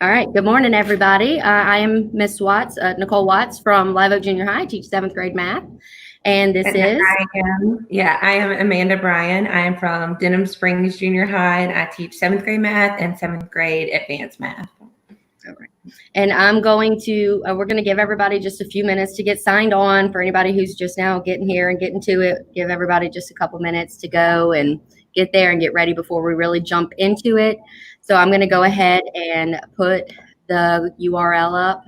All right. Good morning, everybody. I am Miss Watts, Nicole Watts from Live Oak Junior High. I teach seventh grade math, and this is. I am Amanda Bryan. I am from Denham Springs Junior High, and I teach seventh grade math and seventh grade advanced math. All right. And I'm going to. We're going to give everybody just a few minutes to get signed on. For anybody who's just now getting here and getting to it, give everybody just a couple minutes to go and get there and get ready before we really jump into it. So I'm going to go ahead and put the URL up,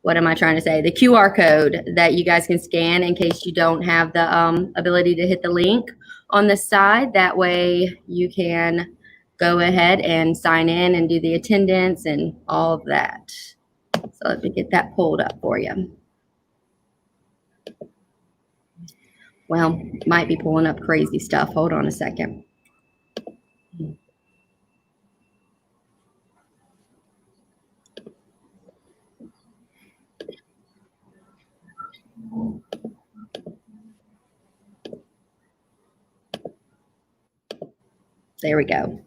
what am I trying to say? The QR code that you guys can scan in case you don't have the ability to hit the link on the side. That way you can go ahead and sign in and do the attendance and all of that. So let me get that pulled up for you. Well, might be pulling up crazy stuff. Hold on a second. There we go.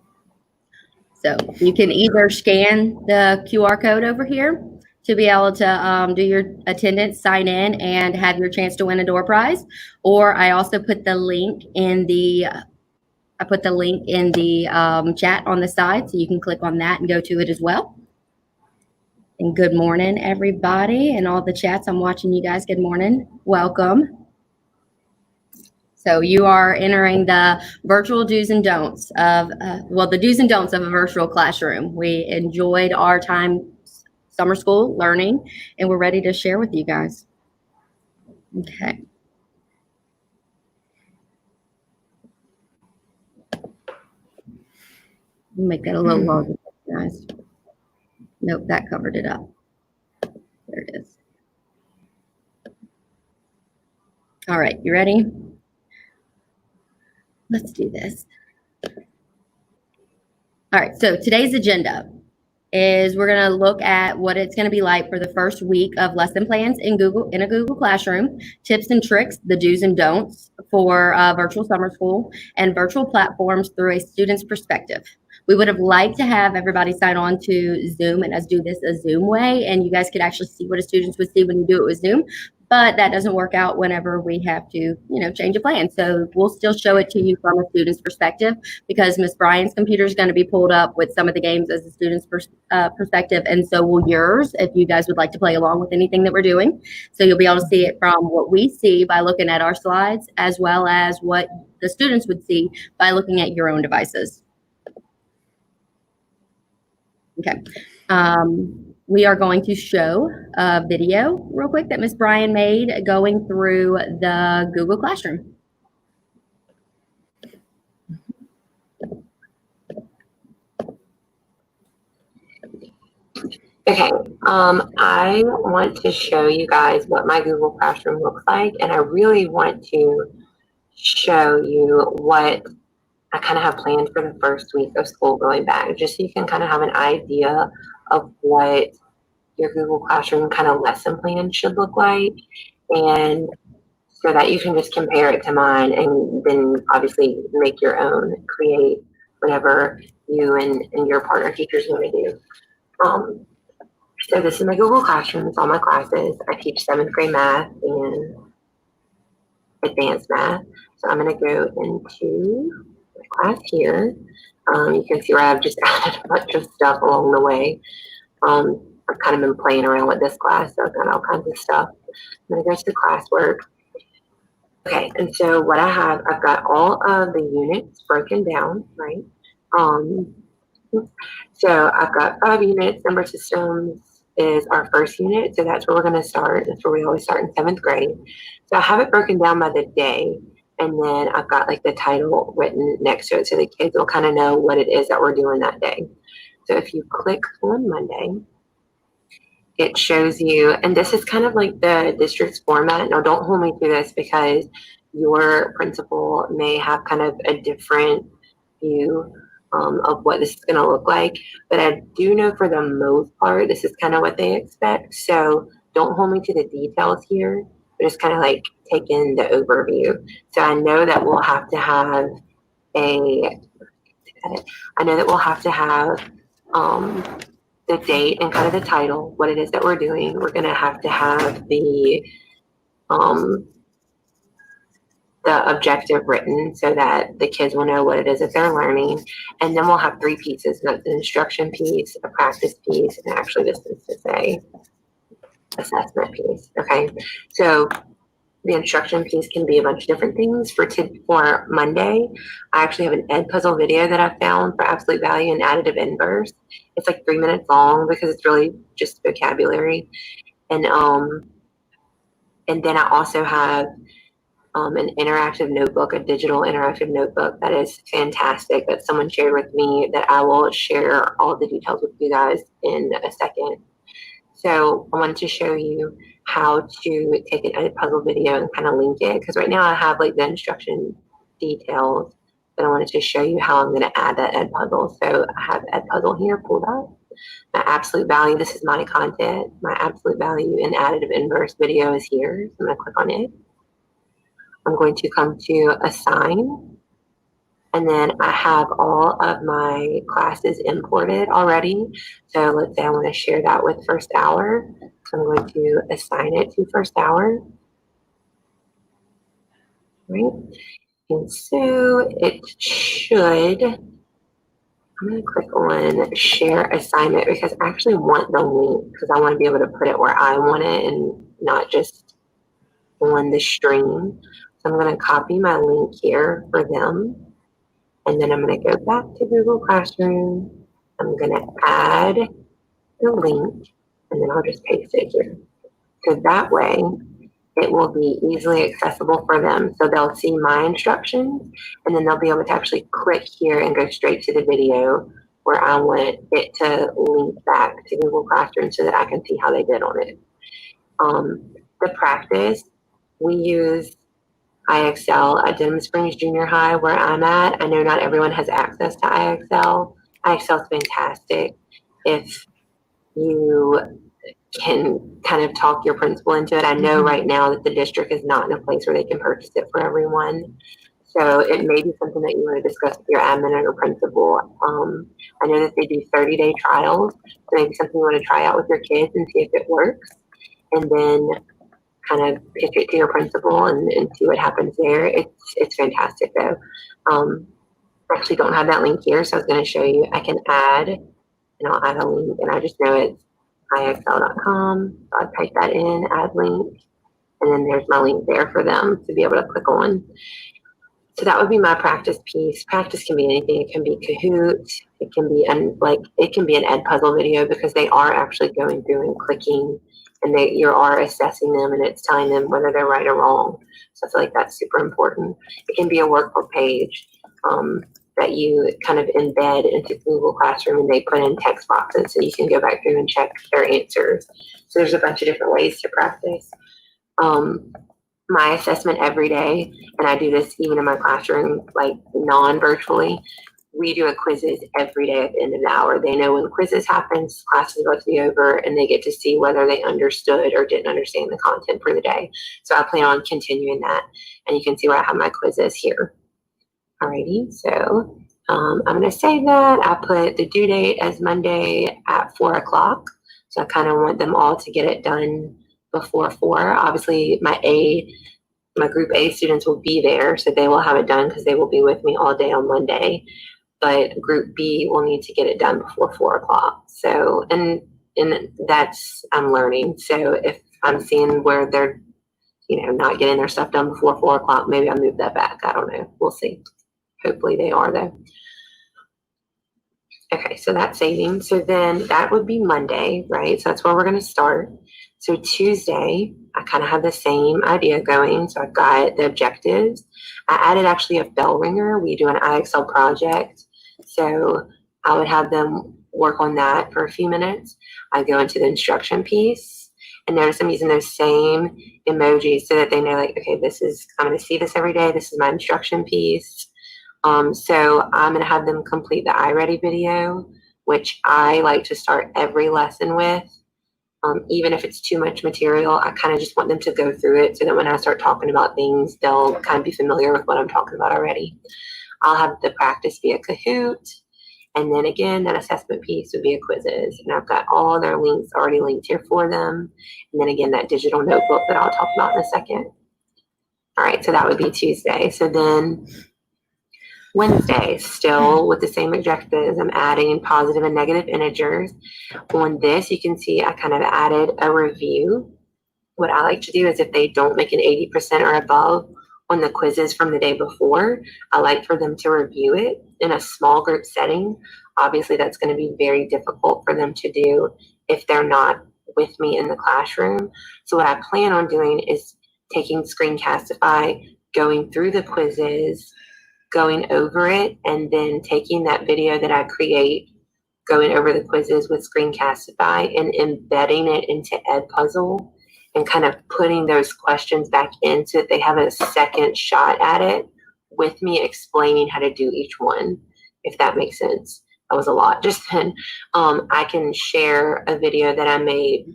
So you can either scan the QR code over here to be able to do your attendance, sign in, and have your chance to win a door prize. Or I also put the link in the chat on the side, so you can click on that and go to it as well. And good morning, everybody, and all the chats. I'm watching you guys. Good morning. Welcome. So you are entering the virtual do's and don'ts of, the do's and don'ts of a virtual classroom. We enjoyed our time summer school learning, and we're ready to share with you guys. Okay. Make that a little longer, guys. Nope, that covered it up. There it is. All right, you ready? Let's do this. All right, so today's agenda is we're going to look at what it's going to be like for the first week of lesson plans in a Google Classroom, tips and tricks, the do's and don'ts for virtual summer school, and virtual platforms through a student's perspective. We would have liked to have everybody sign on to Zoom and us do this a Zoom way, and you guys could actually see what a student would see when you do it with Zoom. But that doesn't work out whenever we have to, change a plan. So we'll still show it to you from a student's perspective because Miss Bryan's computer is going to be pulled up with some of the games as a student's perspective, and so will yours if you guys would like to play along with anything that we're doing. So you'll be able to see it from what we see by looking at our slides, as well as what the students would see by looking at your own devices. Okay. We are going to show a video real quick that Miss Bryan made going through the Google Classroom. Okay, I want to show you guys what my Google Classroom looks like, and I really want to show you what I kind of have planned for the first week of school going back, just so you can kind of have an idea of what your Google Classroom kind of lesson plan should look like, and so that you can just compare it to mine and then obviously make your own, create whatever you and your partner teachers want to do. So this is my Google Classroom. It's all my classes. I teach seventh grade math and advanced math. So I'm going to go into my class here. You can see where I've just added a bunch of stuff along the way. I've kind of been playing around with this class, so I've got all kinds of stuff. I'm going to go to the classwork. Okay, and so what I have, I've got all of the units broken down, right? So I've got 5 units. Number systems is our first unit, so that's where we're going to start. That's where we always start in 7th grade. So I have it broken down by the day, and then I've got like the title written next to it, so the kids will kind of know what it is that we're doing that day. So if you click on Monday, it shows you, and this is kind of like the district's format. Now, don't hold me to this because your principal may have kind of a different view of what this is going to look like. But I do know for the most part, this is kind of what they expect. So don't hold me to the details here, but just kind of like taking the overview. So I know that we'll have to have a I know that we'll have to have the date and kind of the title, what it is that we're doing. We're going to have the objective written so that the kids will know what it is that they're learning. And then we'll have 3 pieces. That's an instruction piece, a practice piece, and actually this is to say assessment piece. Okay. So the instruction piece can be a bunch of different things. For Monday, I actually have an ed puzzle video that I found for absolute value and additive inverse. It's like 3 minutes long because it's really just vocabulary. And then I also have an interactive notebook, a digital interactive notebook that is fantastic that someone shared with me that I will share all the details with you guys in a second. So I wanted to show you how to take an edit puzzle video and kind of link it, because right now I have like the instruction details, but I wanted to show you how I'm going to add that ed puzzle. So I have ed puzzle here pulled up. My absolute value, this is my content. My absolute value in additive inverse video is here. So I'm going to click on it. I'm going to come to assign. And then I have all of my classes imported already. So let's say I want to share that with First Hour. So I'm going to assign it to First Hour. Right. And so it should, I'm going to click on share assignment because I actually want the link because I want to be able to put it where I want it and not just on the stream. So I'm going to copy my link here for them. And then I'm going to go back to Google Classroom. I'm going to add the link, and then I'll just paste it here. So that way, it will be easily accessible for them. So they'll see my instructions, and then they'll be able to actually click here and go straight to the video where I want it to link back to Google Classroom so that I can see how they did on it. The practice, we use IXL at Denham Springs Junior High where I'm at. I know not everyone has access to IXL. IXL is fantastic if you can kind of talk your principal into it. I know right now that the district is not in a place where they can purchase it for everyone. So it may be something that you want to discuss with your admin or your principal. I know that they do 30-day trials. So maybe something you want to try out with your kids and see if it works. And then kind of pitch it to your principal and see what happens there. It's fantastic though. I actually don't have that link here, so I was going to show you. I can add, and I'll add a link, and I just know it's ixl.com. So I type that in, add link, and then there's my link there for them to be able to click on. So that would be my practice piece. Practice can be anything. It can be Kahoot. It can be it can be an ed puzzle video because they are actually going through and clicking. And you are assessing them and it's telling them whether they're right or wrong. So I feel like that's super important. It can be a workbook page that you kind of embed into Google Classroom and they put in text boxes so you can go back through and check their answers. So there's a bunch of different ways to practice. My assessment every day, and I do this even in my classroom, like non-virtually, we do a quizzes every day at the end of the hour. They know when quizzes happens, class is about to be over, and they get to see whether they understood or didn't understand the content for the day. So I plan on continuing that, and you can see where I have my quizzes here. Alrighty, so I'm going to save that. I put the due date as Monday at 4 o'clock. So I kind of want them all to get it done before 4. Obviously, my group A students will be there, so they will have it done because they will be with me all day on Monday. But group B will need to get it done before 4 o'clock. So, and that's, I'm learning. So if I'm seeing where they're, not getting their stuff done before 4 o'clock, maybe I'll move that back. I don't know. We'll see. Hopefully they are though. Okay, so that's saving. So then that would be Monday, right? So that's where we're going to start. So Tuesday, I kind of have the same idea going. So I've got the objectives. I added actually a bell ringer. We do an IXL project. So I would have them work on that for a few minutes. I go into the instruction piece and notice I'm using those same emojis so that they know like, okay, I'm going to see this every day. This is my instruction piece. So I'm going to have them complete the iReady video, which I like to start every lesson with. Even if it's too much material, I kind of just want them to go through it so that when I start talking about things, they'll kind of be familiar with what I'm talking about already. I'll have the practice be a Kahoot. And then again, that assessment piece would be a quizzes. And I've got all their links already linked here for them. And then again, that digital notebook that I'll talk about in a second. All right, so that would be Tuesday. So then Wednesday, still with the same objectives, I'm adding positive and negative integers. On this, you can see I kind of added a review. What I like to do is if they don't make an 80% or above on the quizzes from the day before, I like for them to review it in a small group setting. Obviously, that's going to be very difficult for them to do if they're not with me in the classroom. So what I plan on doing is taking Screencastify, going through the quizzes, going over it, and then taking that video that I create, going over the quizzes with Screencastify and embedding it into Edpuzzle and kind of putting those questions back in so that they have a second shot at it with me explaining how to do each one, if that makes sense. That was a lot just then. I can share a video that I made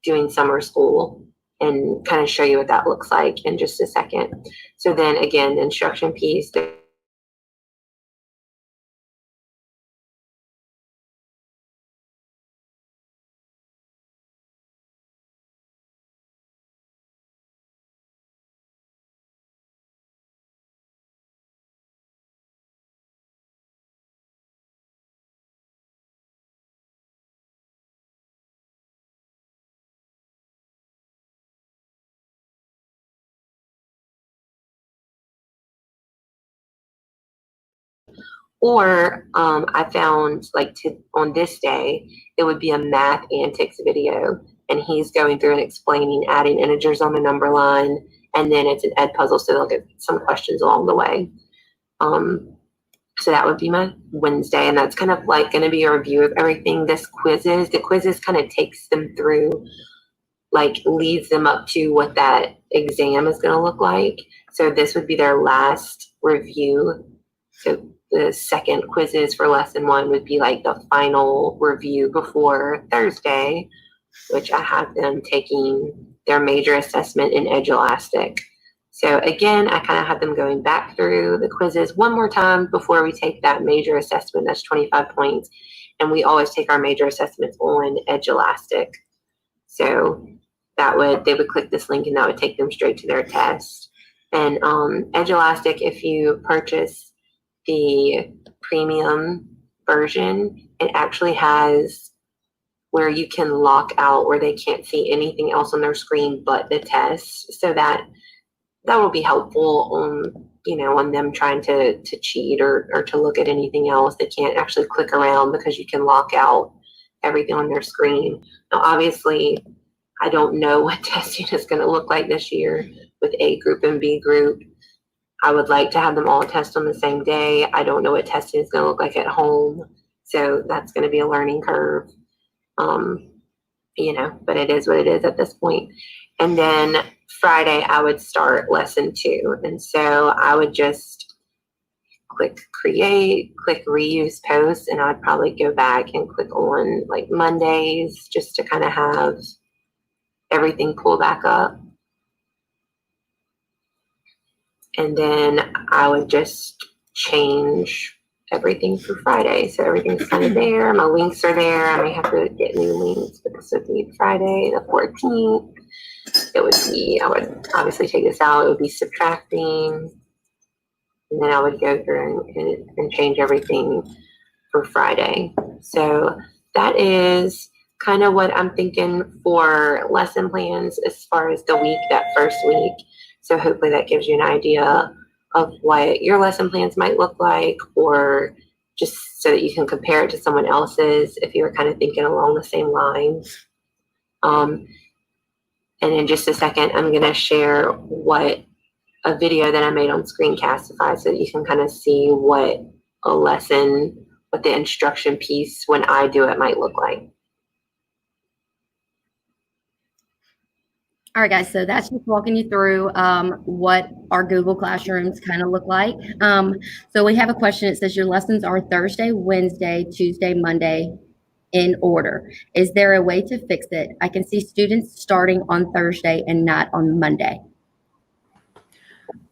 doing summer school and kind of show you what that looks like in just a second. So then again, the instruction piece, or I found like on this day, it would be a math antics video, and he's going through and explaining, adding integers on the number line, and then it's an Edpuzzle, so they'll get some questions along the way. So that would be my Wednesday, and that's kind of like going to be a review of everything. The quizzes kind of takes them through, like leads them up to what that exam is going to look like. So this would be their last review. So the second quizzes for lesson 1 would be like the final review before Thursday, which I have them taking their major assessment in Edulastic. So again, I kind of have them going back through the quizzes one more time before we take that major assessment. That's 25 points. And we always take our major assessments on Edulastic. So they would click this link and that would take them straight to their test. And Edulastic, if you purchase the premium version, it actually has where you can lock out where they can't see anything else on their screen but the test. So that will be helpful on them trying to cheat or to look at anything else. They can't actually click around because you can lock out everything on their screen. Now, obviously, I don't know what testing is going to look like this year with A group and B group. I would like to have them all test on the same day. I don't know what testing is going to look like at home. So that's going to be a learning curve. But it is what it is at this point. And then Friday, I would start lesson 2. And so I would just click create, click reuse post, and I'd probably go back and click on like Mondays just to kind of have everything pull back up. And then I would just change everything for Friday. So everything's kind of there. My links are there. I may have to get new links, but this would be Friday the 14th. I would obviously take this out. It would be subtracting. And then I would go through and change everything for Friday. So that is kind of what I'm thinking for lesson plans as far as the week, that first week. So hopefully that gives you an idea of what your lesson plans might look like, or just so that you can compare it to someone else's if you were kind of thinking along the same lines. And in just a second, I'm going to share a video that I made on Screencastify so that you can kind of see what the instruction piece when I do it might look like. All right, guys, so that's just walking you through what our Google Classrooms kind of look like. So we have a question. It says your lessons are Thursday, Wednesday, Tuesday, Monday in order. Is there a way to fix it? I can see students starting on Thursday and not on Monday.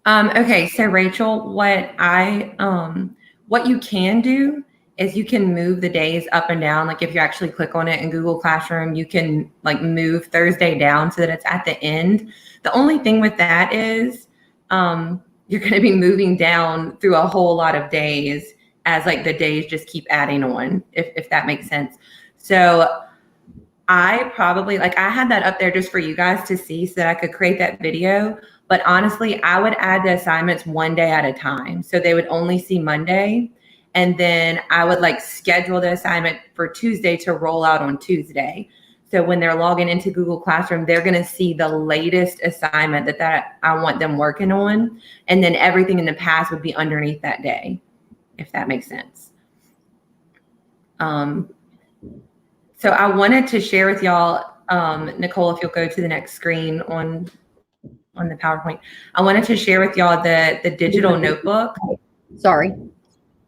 Okay, so Rachel, what you can do is you can move the days up and down. Like if you actually click on it in Google Classroom, you can like move Thursday down so that it's at the end. The only thing with that is you're going to be moving down through a whole lot of days as like the days just keep adding on, if that makes sense. So I probably I had that up there just for you guys to see so that I could create that video. But honestly, I would add the assignments one day at a time. So they would only see Monday. And then I would schedule the assignment for Tuesday to roll out on Tuesday. So when they're logging into Google Classroom, they're going to see the latest assignment that I want them working on. And then everything in the past would be underneath that day, if that makes sense. So I wanted to share with y'all, Nicole, if you'll go to the next screen on the PowerPoint, I wanted to share with y'all the digital notebook. Sorry.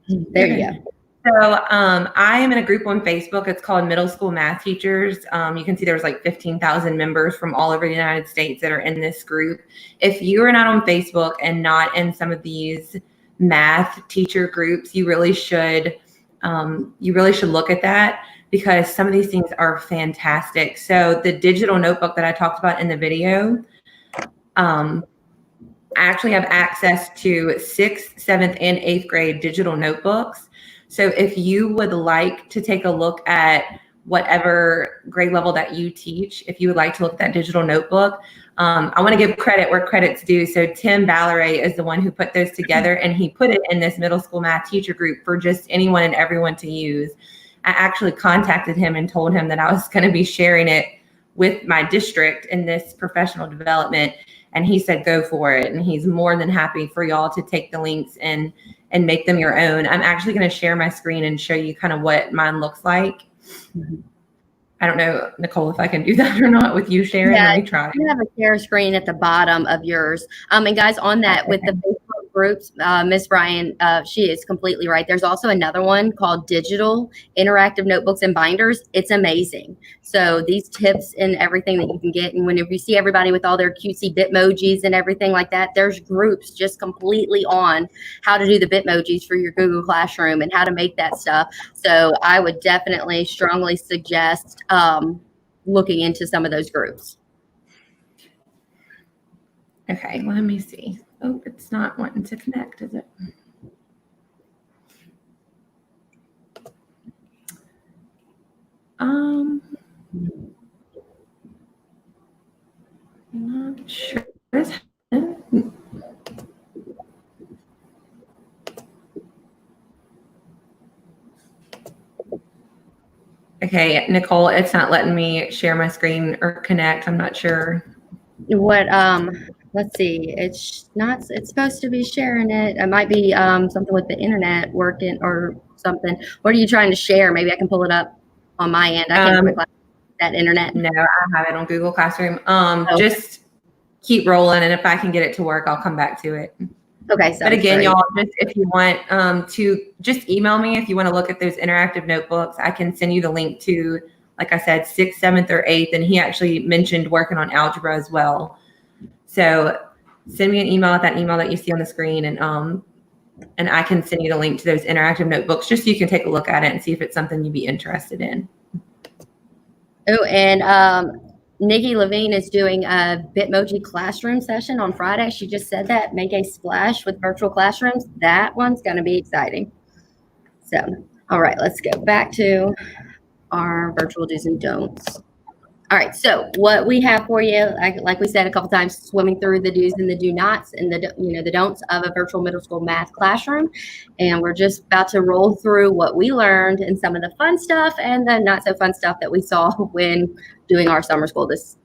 There you go. So I am in a group on Facebook. It's called Middle School Math Teachers. You can see there's 15,000 members from all over the United States that are in this group. If you are not on Facebook and not in some of these math teacher groups, you really should look at that, because some of these things are fantastic. So the digital notebook that I talked about in the video, I actually have access to 6th, 7th, and 8th grade digital notebooks. So if you would like to take a look at whatever grade level that you teach, if you would like to look at that digital notebook, I want to give credit where credit's due. So Tim Balleray is the one who put those together, and he put it in this middle school math teacher group for just anyone and everyone to use. I actually contacted him and told him that I was going to be sharing it with my district in this professional development. And he said, go for it. And he's more than happy for y'all to take the links and make them your own. I'm actually going to share my screen and show you kind of what mine looks like. Mm-hmm. I don't know, Nicole, if I can do that or not with you sharing. Yeah, let me try. You have a share screen at the bottom of yours. And guys, on that, with the Facebook groups, Miss Bryan, she is completely right. There's also another one called Digital Interactive Notebooks and Binders. It's amazing. So these tips and everything that you can get, and whenever you see everybody with all their cutesy Bitmojis and everything like that, there's groups just completely on how to do the Bitmojis for your Google Classroom and how to make that stuff. So I would definitely strongly suggest looking into some of those groups. Okay, let me see. Oh, it's not wanting to connect, is it? Not sure what's happening. Okay, Nicole, it's not letting me share my screen or connect. I'm not sure. What, let's see, it's supposed to be sharing it. It might be something with the internet working or something. What are you trying to share? Maybe I can pull it up on my end. I can't that internet. No, I have it on Google Classroom. Just keep rolling, and if I can get it to work, I'll come back to it. Okay. But again, y'all, just if you want to just email me if you want to look at those interactive notebooks, I can send you the link to, like I said, 6th, 7th, or 8th. And he actually mentioned working on algebra as well. So send me an email at that email that you see on the screen, and I can send you the link to those interactive notebooks just so you can take a look at it and see if it's something you'd be interested in. Oh, and Nikki Levine is doing a Bitmoji classroom session on Friday. She just said that. Make a splash with virtual classrooms. That one's going to be exciting. So, all right, let's go back to our virtual do's and don'ts. All right, so what we have for you, like we said a couple times, swimming through the do's and the do nots and the don'ts of a virtual middle school math classroom. And we're just about to roll through what we learned and some of the fun stuff and the not so fun stuff that we saw when doing our summer school this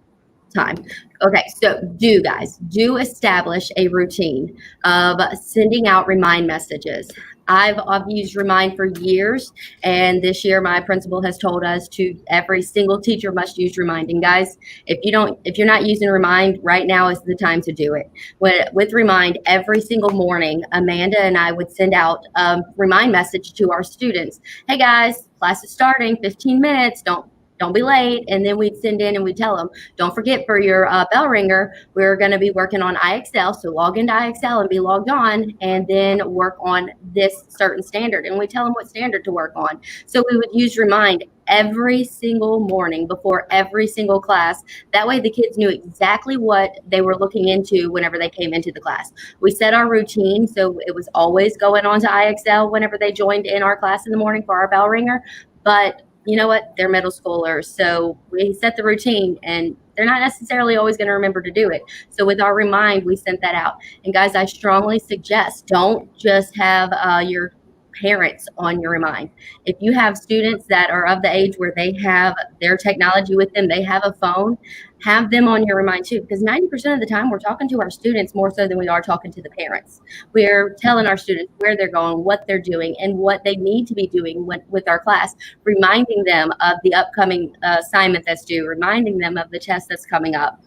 time. Okay, so do establish a routine of sending out remind messages. I've used Remind for years, and this year my principal has told us every single teacher must use Remind. And guys, if you're not using Remind, right now is the time to do it. With Remind, every single morning, Amanda and I would send out a Remind message to our students. Hey guys, class is starting, 15 minutes. Don't don't be late. And then we'd send in and we'd tell them, don't forget for your bell ringer, we're going to be working on IXL. So log into IXL and be logged on, and then work on this certain standard. And we tell them what standard to work on. So we would use Remind every single morning before every single class. That way the kids knew exactly what they were looking into whenever they came into the class. We set our routine, so it was always going on to IXL whenever they joined in our class in the morning for our bell ringer. But you know what? They're middle schoolers, so we set the routine, and they're not necessarily always going to remember to do it. So with our Remind, we sent that out. And guys, I strongly suggest don't just have your parents on your Remind. If you have students that are of the age where they have their technology with them, they have a phone, have them on your Remind too, because 90% of the time we're talking to our students more so than we are talking to the parents. We're telling our students where they're going, what they're doing, and what they need to be doing with our class, reminding them of the upcoming assignment that's due, reminding them of the test that's coming up.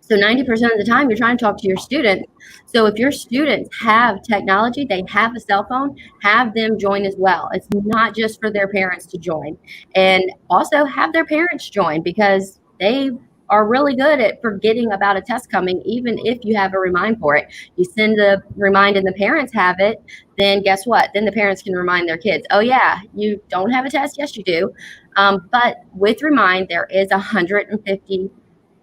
So 90% of the time you're trying to talk to your students. So if your students have technology, they have a cell phone, have them join as well. It's not just for their parents to join. And also have their parents join, because they are really good at forgetting about a test coming, even if you have a Remind for it. You send the Remind and the parents have it, then guess what? Then the parents can remind their kids, oh yeah, you don't have a test? Yes, you do. But with Remind, there is 150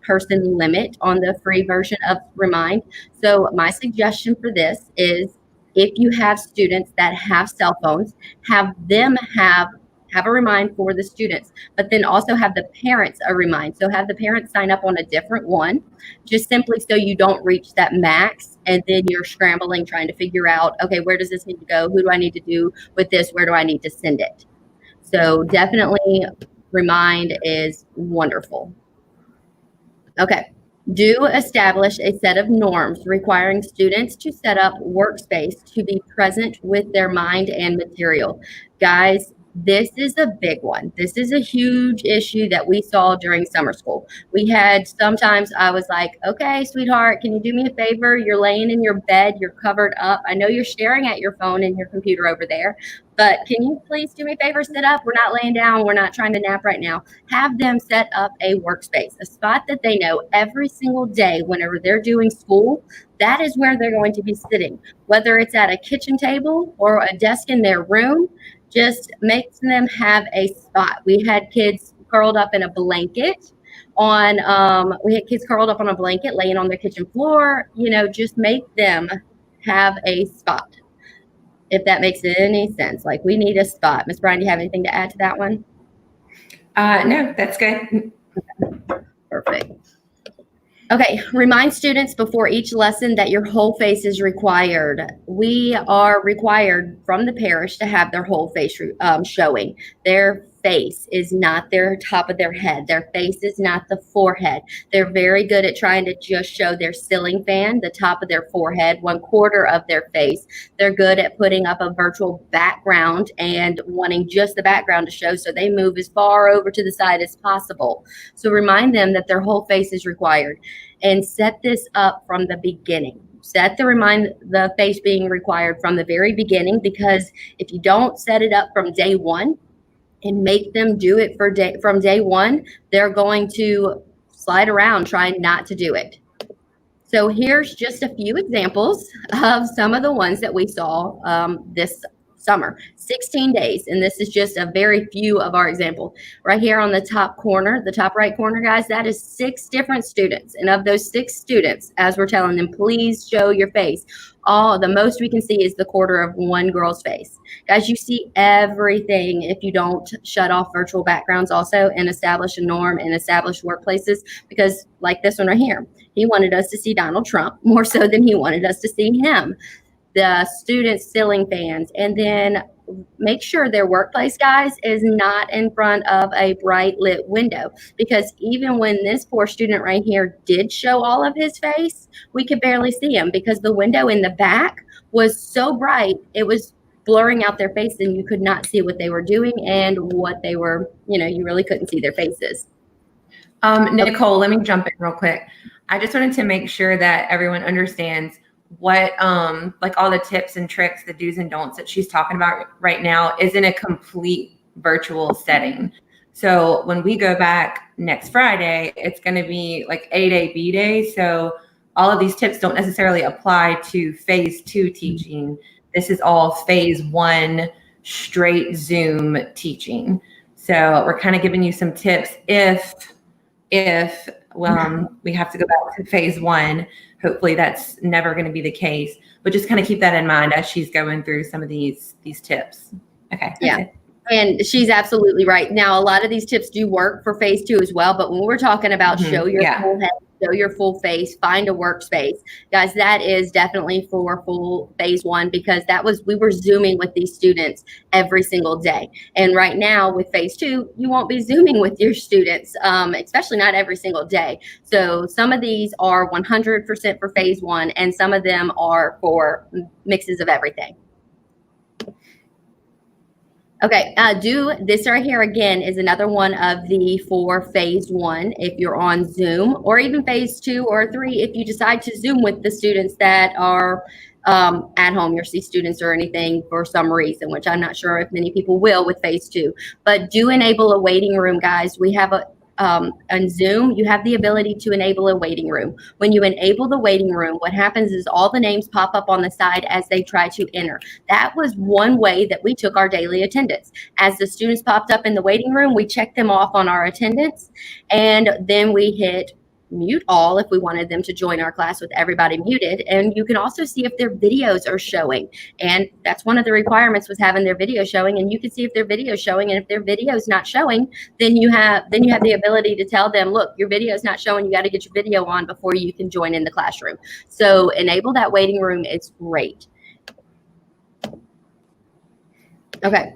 person limit on the free version of Remind. So my suggestion for this is, if you have students that have cell phones, have them have a Remind for the students, but then also have the parents a Remind. So have the parents sign up on a different one, just simply so you don't reach that max and then you're scrambling trying to figure out, okay, where does this need to go? Who do I need to do with this? Where do I need to send it? So definitely Remind is wonderful. Okay, do establish a set of norms requiring students to set up workspace to be present with their mind and material. Guys, this is a big one. This is a huge issue that we saw during summer school. We had, sometimes I was like, okay, sweetheart, can you do me a favor? You're laying in your bed, you're covered up. I know you're staring at your phone and your computer over there, but can you please do me a favor, sit up? We're not laying down. We're not trying to nap right now. Have them set up a workspace, a spot that they know every single day whenever they're doing school, that is where they're going to be sitting. Whether it's at a kitchen table or a desk in their room, just makes them have a spot. We had kids curled up in a blanket laying on their kitchen floor. Just make them have a spot, if that makes any sense. Like, we need a spot. Ms. Bryan, do you have anything to add to that one? No, that's good. Perfect. Okay, remind students before each lesson that your whole face is required. We are required from the parish to have their whole face showing. Their face is not their top of their head. Their face is not the forehead. They're very good at trying to just show their ceiling fan, the top of their forehead, 1/4 of their face. They're good at putting up a virtual background and wanting just the background to show, so they move as far over to the side as possible. So remind them that their whole face is required, and set this up from the beginning. Set the face being required from the very beginning, because if you don't set it up from day one and make them do it from day one, they're going to slide around trying not to do it. So here's just a few examples of some of the ones that we saw this summer. 16 days, and this is just a very few of our example. Right here on the top corner, the top right corner, guys, that is 6 different students. And of those 6 students, as we're telling them, please show your face, the most we can see is the quarter of one girl's face. Guys, you see everything if you don't shut off virtual backgrounds also and establish a norm and establish workplaces, because like this one right here, he wanted us to see Donald Trump more so than he wanted us to see him. The students' ceiling fans, and then make sure their workplace, guys, is not in front of a bright lit window, because even when this poor student right here did show all of his face, we could barely see him because the window in the back was so bright, it was blurring out their face and you could not see what they were doing and what they were, you really couldn't see their faces. Nicole, let me jump in real quick. I just wanted to make sure that everyone understands what like all the tips and tricks, the do's and don'ts that she's talking about right now is in a complete virtual setting. So when we go back next Friday, it's going to be like A-Day, B-Day. So all of these tips don't necessarily apply to phase 2 teaching. This is all phase 1 straight Zoom teaching. So we're kind of giving you some tips if we have to go back to phase 1. Hopefully that's never going to be the case, but just kind of keep that in mind as she's going through some of these tips. Okay. Yeah. And she's absolutely right. Now, a lot of these tips do work for phase 2 as well. But when we're talking about show your full head, show your full face, find a workspace, guys, that is definitely for full phase 1, because we were Zooming with these students every single day. And right now with phase 2, you won't be Zooming with your students, especially not every single day. So some of these are 100% for phase 1, and some of them are for mixes of everything. Okay, do this right here again is another one of the 4 phase 1 if you're on Zoom, or even phase 2 or 3 if you decide to Zoom with the students that are at home, your C students or anything for some reason, which I'm not sure if many people will with phase 2. But do enable a waiting room, guys. We have on Zoom, you have the ability to enable a waiting room. When you enable the waiting room, what happens is all the names pop up on the side as they try to enter. That was one way that we took our daily attendance. As the students popped up in the waiting room, we checked them off on our attendance, and then we hit mute all if we wanted them to join our class with everybody muted. And you can also see if their videos are showing, and that's one of the requirements, was having their video showing. And you can see if their video is showing, and if their video is not showing, then you have the ability to tell them, look, your video is not showing, you got to get your video on before you can join in the classroom. So enable that waiting room. It's great. Okay.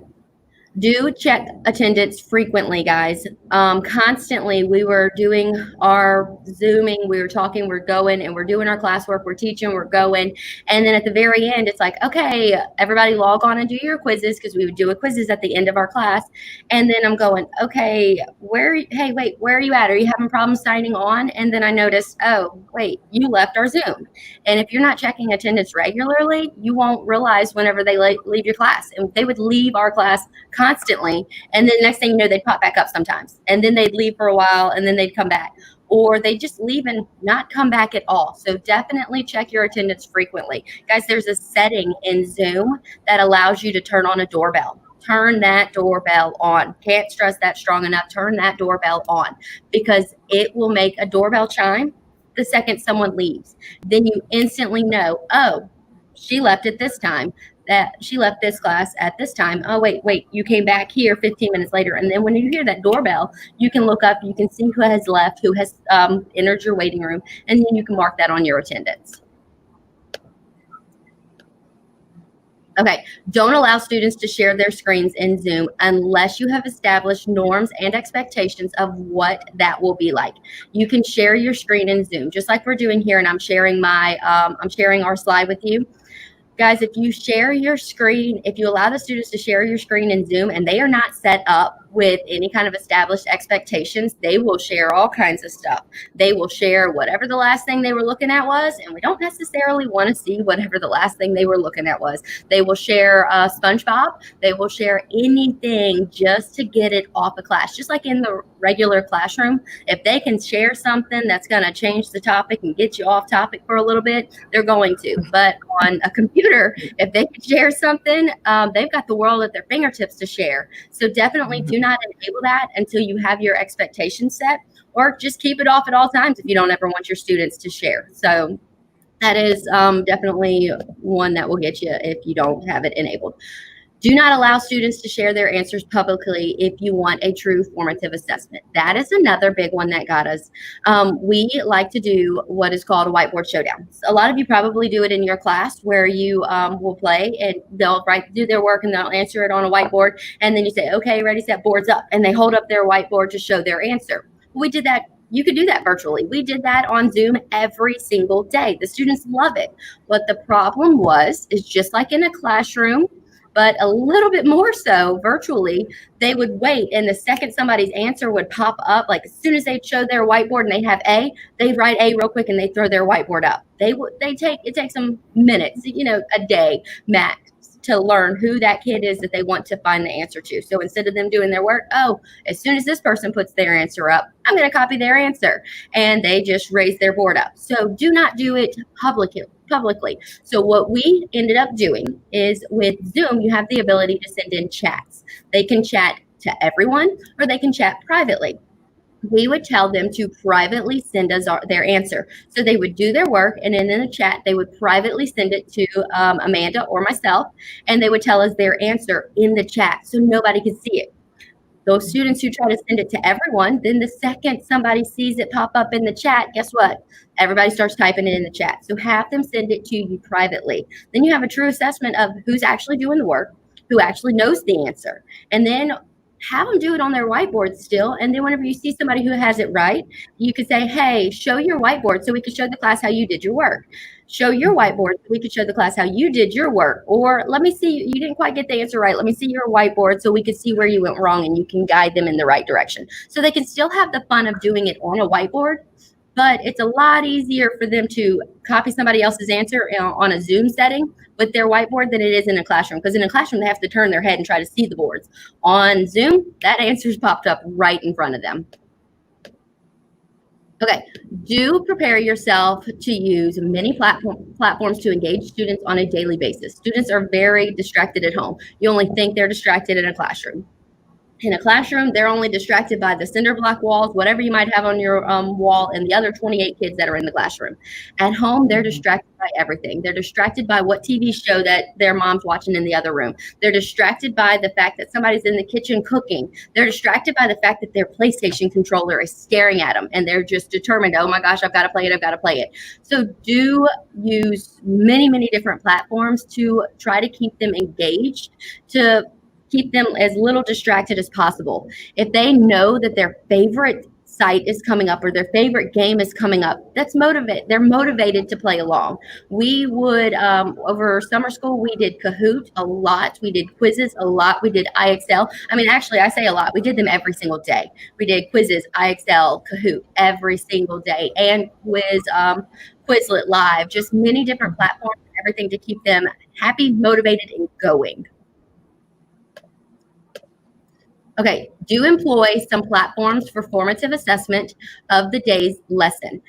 Do check attendance frequently, guys. Constantly, we were doing our Zooming, we were talking, we're going, and we're doing our classwork, we're teaching, we're going. And then at the very end, it's like, okay, everybody log on and do your quizzes, because we would do quizzes at the end of our class. And then I'm going, okay, where are you at? Are you having problems signing on? And then I noticed, oh, wait, you left our Zoom. And if you're not checking attendance regularly, you won't realize whenever they leave your class. And they would leave our class constantly, and then next thing you know, they'd pop back up sometimes, and then they'd leave for a while, and then they'd come back, or they just leave and not come back at all. So definitely check your attendance frequently, guys. There's a setting in Zoom that allows you to turn on a doorbell. Turn that doorbell on. Can't stress that strong enough. Turn that doorbell on, because it will make a doorbell chime the second someone leaves. Then you instantly know, oh, she left at this time, that she left this class at this time. Oh, wait, you came back here 15 minutes later. And then when you hear that doorbell, you can look up, you can see who has left, who has entered your waiting room, and then you can mark that on your attendance. Okay, don't allow students to share their screens in Zoom unless you have established norms and expectations of what that will be like. You can share your screen in Zoom, just like we're doing here, and I'm sharing our slide with you. Guys, if you share your screen, if you allow the students to share your screen in Zoom and they are not set up with any kind of established expectations, they will share all kinds of stuff. They will share whatever the last thing they were looking at was, and we don't necessarily want to see whatever the last thing they were looking at was. They will share SpongeBob. They will share anything just to get it off of class. Just like in the regular classroom, if they can share something that's going to change the topic and get you off topic for a little bit, they're going to. But on a computer, if they can share something, they've got the world at their fingertips to share. So definitely do not enable that until you have your expectations set, or just keep it off at all times if you don't ever want your students to share. So that is definitely one that will get you if you don't have it enabled. Do not allow students to share their answers publicly if you want a true formative assessment. That is another big one that got us. We like to do what is called a whiteboard showdown. A lot of you probably do it in your class, where you will play and they'll do their work and they'll answer it on a whiteboard. And then you say, okay, ready, set, boards up. And they hold up their whiteboard to show their answer. We did that. You could do that virtually. We did that on Zoom every single day. The students love it. What the problem is just like in a classroom, but a little bit more so virtually, they would wait, and the second somebody's answer would pop up, like as soon as they show their whiteboard and they have A, they write A real quick and they throw their whiteboard up. It takes them minutes, a day max. to learn who that kid is that they want to find the answer to. So instead of them doing their work, oh, as soon as this person puts their answer up, I'm going to copy their answer. And they just raise their board up. So do not do it publicly. So what we ended up doing is with Zoom, you have the ability to send in chats. They can chat to everyone or they can chat privately. We would tell them to privately send us their answer. So they would do their work, and then in the chat, they would privately send it to Amanda or myself, and they would tell us their answer in the chat so nobody could see it. Those students who try to send it to everyone, then the second somebody sees it pop up in the chat, guess what? Everybody starts typing it in the chat. So have them send it to you privately. Then you have a true assessment of who's actually doing the work, who actually knows the answer. And then have them do it on their whiteboard still. And then whenever you see somebody who has it right, you could say, hey, show your whiteboard so we could show the class how you did your work. Show your whiteboard so we could show the class how you did your work. Or let me see, you didn't quite get the answer right. Let me see your whiteboard so we could see where you went wrong and you can guide them in the right direction. So they can still have the fun of doing it on a whiteboard, but it's a lot easier for them to copy somebody else's answer on a Zoom setting with their whiteboard than it is in a classroom. Because in a classroom, they have to turn their head and try to see the boards. On Zoom, that answer's popped up right in front of them. Okay, do prepare yourself to use many platforms to engage students on a daily basis. Students are very distracted at home. You only think they're distracted in a classroom. In a classroom, they're only distracted by the cinder block walls, whatever you might have on your wall, and the other 28 kids that are in the classroom. At home, they're distracted by everything. They're distracted by what TV show that their mom's watching in the other room. They're distracted by the fact that somebody's in the kitchen cooking. They're distracted by the fact that their PlayStation controller is staring at them, and they're just determined, oh my gosh, I've got to play it, I've got to play it. So do use many, many different platforms to try to keep them engaged, to keep them as little distracted as possible. If they know that their favorite site is coming up or their favorite game is coming up, they're motivated to play along. We would, over summer school, we did Kahoot a lot. We did quizzes a lot. We did IXL. I mean, actually, I say a lot. We did them every single day. We did quizzes, IXL, Kahoot every single day, and Quizlet Live, just many different platforms, everything to keep them happy, motivated, and going. Okay, do employ some platforms for formative assessment of the day's lesson,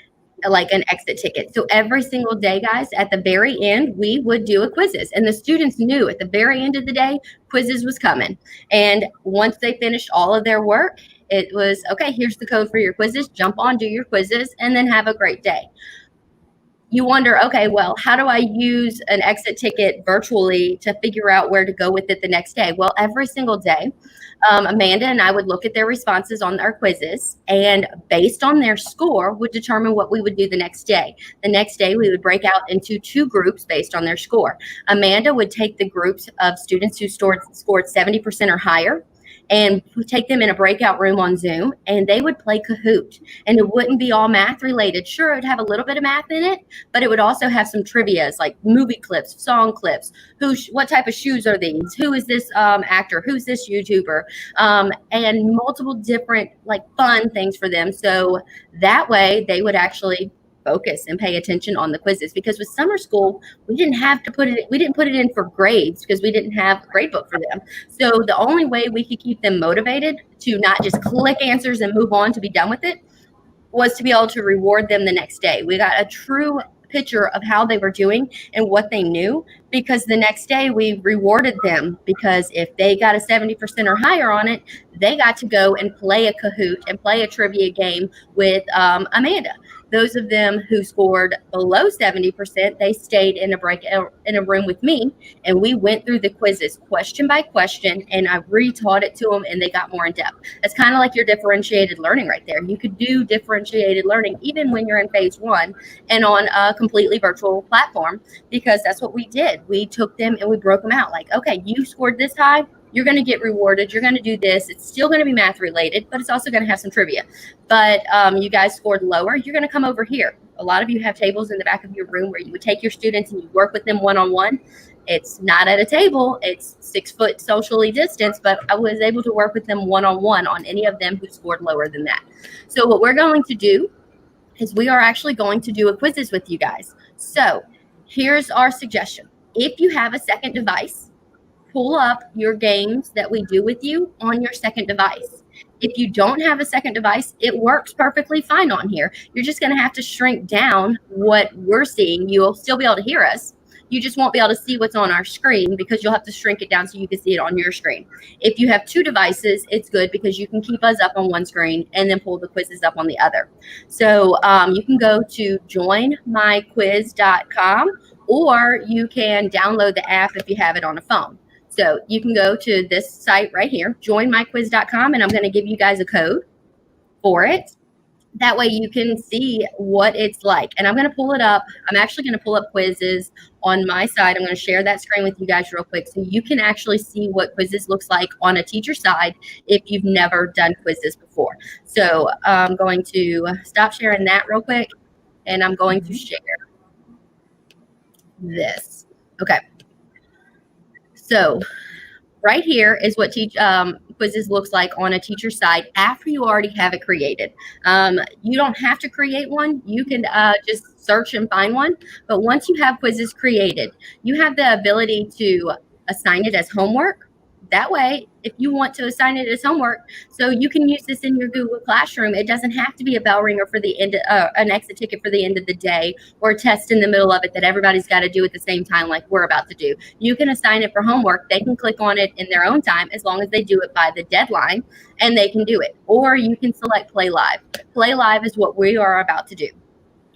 like an exit ticket. So every single day, guys, at the very end, we would do a quizzes. And the students knew at the very end of the day, quizzes was coming. And once they finished all of their work, it was, okay, here's the code for your quizzes. Jump on, do your quizzes, and then have a great day. You wonder, okay, well, how do I use an exit ticket virtually to figure out where to go with it the next day? Well, every single day, Amanda and I would look at their responses on our quizzes, and based on their score would determine what we would do the next day. The next day, we would break out into 2 groups based on their score. Amanda would take the groups of students who scored 70% or higher, and take them in a breakout room on Zoom, and they would play Kahoot. And it wouldn't be all math related. Sure, it would have a little bit of math in it, but it would also have some trivias like movie clips, song clips, what type of shoes are these, who is this actor, who's this YouTuber, and multiple different like fun things for them. So that way they would actually focus and pay attention on the quizzes, because with summer school, we didn't put it in for grades because we didn't have a grade book for them. So the only way we could keep them motivated to not just click answers and move on to be done with it was to be able to reward them the next day. We got a true picture of how they were doing and what they knew, because the next day we rewarded them, because if they got a 70% or higher on it, they got to go and play a Kahoot and play a trivia game with Amanda. Those of them who scored below 70%, they stayed in a room with me, and we went through the quizzes question by question, and I retaught it to them, and they got more in depth. It's kind of like your differentiated learning right there. You could do differentiated learning even when you're in phase 1 and on a completely virtual platform, because that's what we did. We took them and we broke them out. Like, okay, you scored this high, you're going to get rewarded. You're going to do this. It's still going to be math related, but it's also going to have some trivia. But you guys scored lower. You're going to come over here. A lot of you have tables in the back of your room where you would take your students and you work with them one-on-one. It's not at a table. It's 6 foot socially distanced, but I was able to work with them one-on-one on any of them who scored lower than that. So what we're going to do is we are actually going to do a quizzes with you guys. So here's our suggestion. If you have a second device, pull up your games that we do with you on your second device. If you don't have a second device, it works perfectly fine on here. You're just going to have to shrink down what we're seeing. You'll still be able to hear us. You just won't be able to see what's on our screen because you'll have to shrink it down so you can see it on your screen. If you have two devices, it's good because you can keep us up on one screen and then pull the quizzes up on the other. So you can go to joinmyquiz.com, or you can download the app if you have it on a phone. So you can go to this site right here, joinmyquiz.com, and I'm going to give you guys a code for it. That way you can see what it's like. And I'm going to pull it up. I'm actually going to pull up quizzes on my side. I'm going to share that screen with you guys real quick so you can actually see what quizzes looks like on a teacher side if you've never done quizzes before. So I'm going to stop sharing that real quick, and I'm going to share this. Okay. So right here is what quizzes looks like on a teacher side after you already have it created. You don't have to create one. You can just search and find one. But once you have quizzes created, you have the ability to assign it as homework. That way, if you want to assign it as homework, so you can use this in your Google Classroom. It doesn't have to be a bell ringer for the end, an exit ticket for the end of the day, or a test in the middle of it that everybody's got to do at the same time like we're about to do. You can assign it for homework. They can click on it in their own time as long as they do it by the deadline, and they can do it. Or you can select Play Live. Play Live is what we are about to do.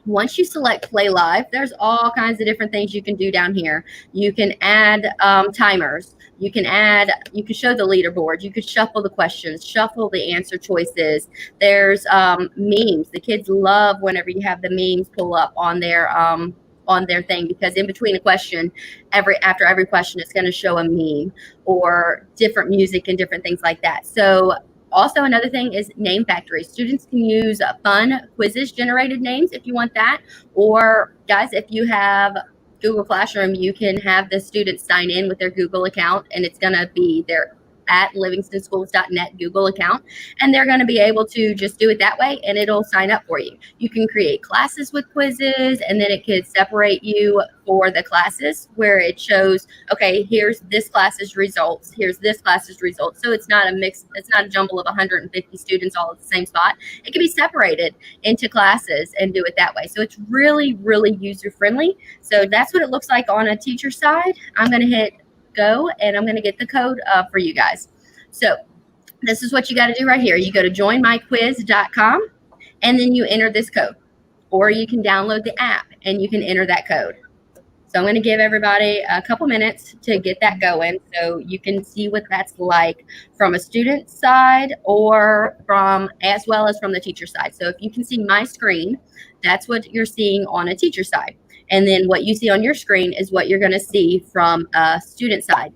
Once you select Play Live, there's all kinds of different things you can do down here. You can add timers. You can show the leaderboard. You could shuffle the questions, shuffle the answer choices. There's memes. The kids love whenever you have the memes pull up on their thing, because in between a question, after every question, it's going to show a meme or different music and different things like that. So also, another thing is name factory. Students can use fun quizzes generated names if you want that. Or guys, if you have Google Classroom, you can have the students sign in with their Google account, and it's going to be their at livingstonschools.net Google account, and they're going to be able to just do it that way, and it'll sign up for you. You can create classes with quizzes, and then it could separate you for the classes where it shows, okay, here's this class's results, here's this class's results. So it's not a mix, it's not a jumble of 150 students all at the same spot. It can be separated into classes and do it that way. So it's really, really user friendly. So that's what it looks like on a teacher side. I'm going to hit go, and I'm going to get the code for you guys. So this is what you got to do right here. You go to joinmyquiz.com, and then you enter this code, or you can download the app and you can enter that code. So I'm going to give everybody a couple minutes to get that going so you can see what that's like from a student side or as well as from the teacher side. So if you can see my screen, that's what you're seeing on a teacher side. And then what you see on your screen is what you're going to see from a student side.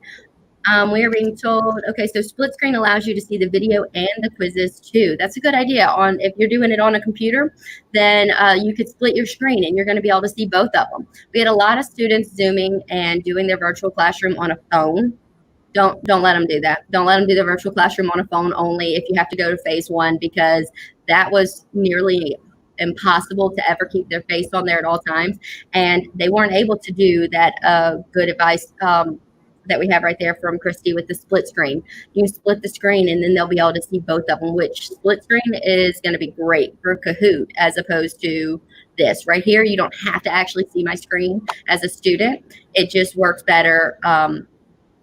We are being told, okay, so split screen allows you to see the video and the quizzes too. That's a good idea. If you're doing it on a computer, then you could split your screen and you're going to be able to see both of them. We had a lot of students Zooming and doing their virtual classroom on a phone. Don't let them do that. Don't let them do the virtual classroom on a phone only if you have to go to phase one, because that was nearly impossible to ever keep their face on there at all times, and they weren't able to do that good advice that we have right there from Christy with the split screen. You can split the screen and then they'll be able to see both of them, which split screen is going to be great for Kahoot as opposed to this right here. You don't have to actually see my screen as a student. It just works better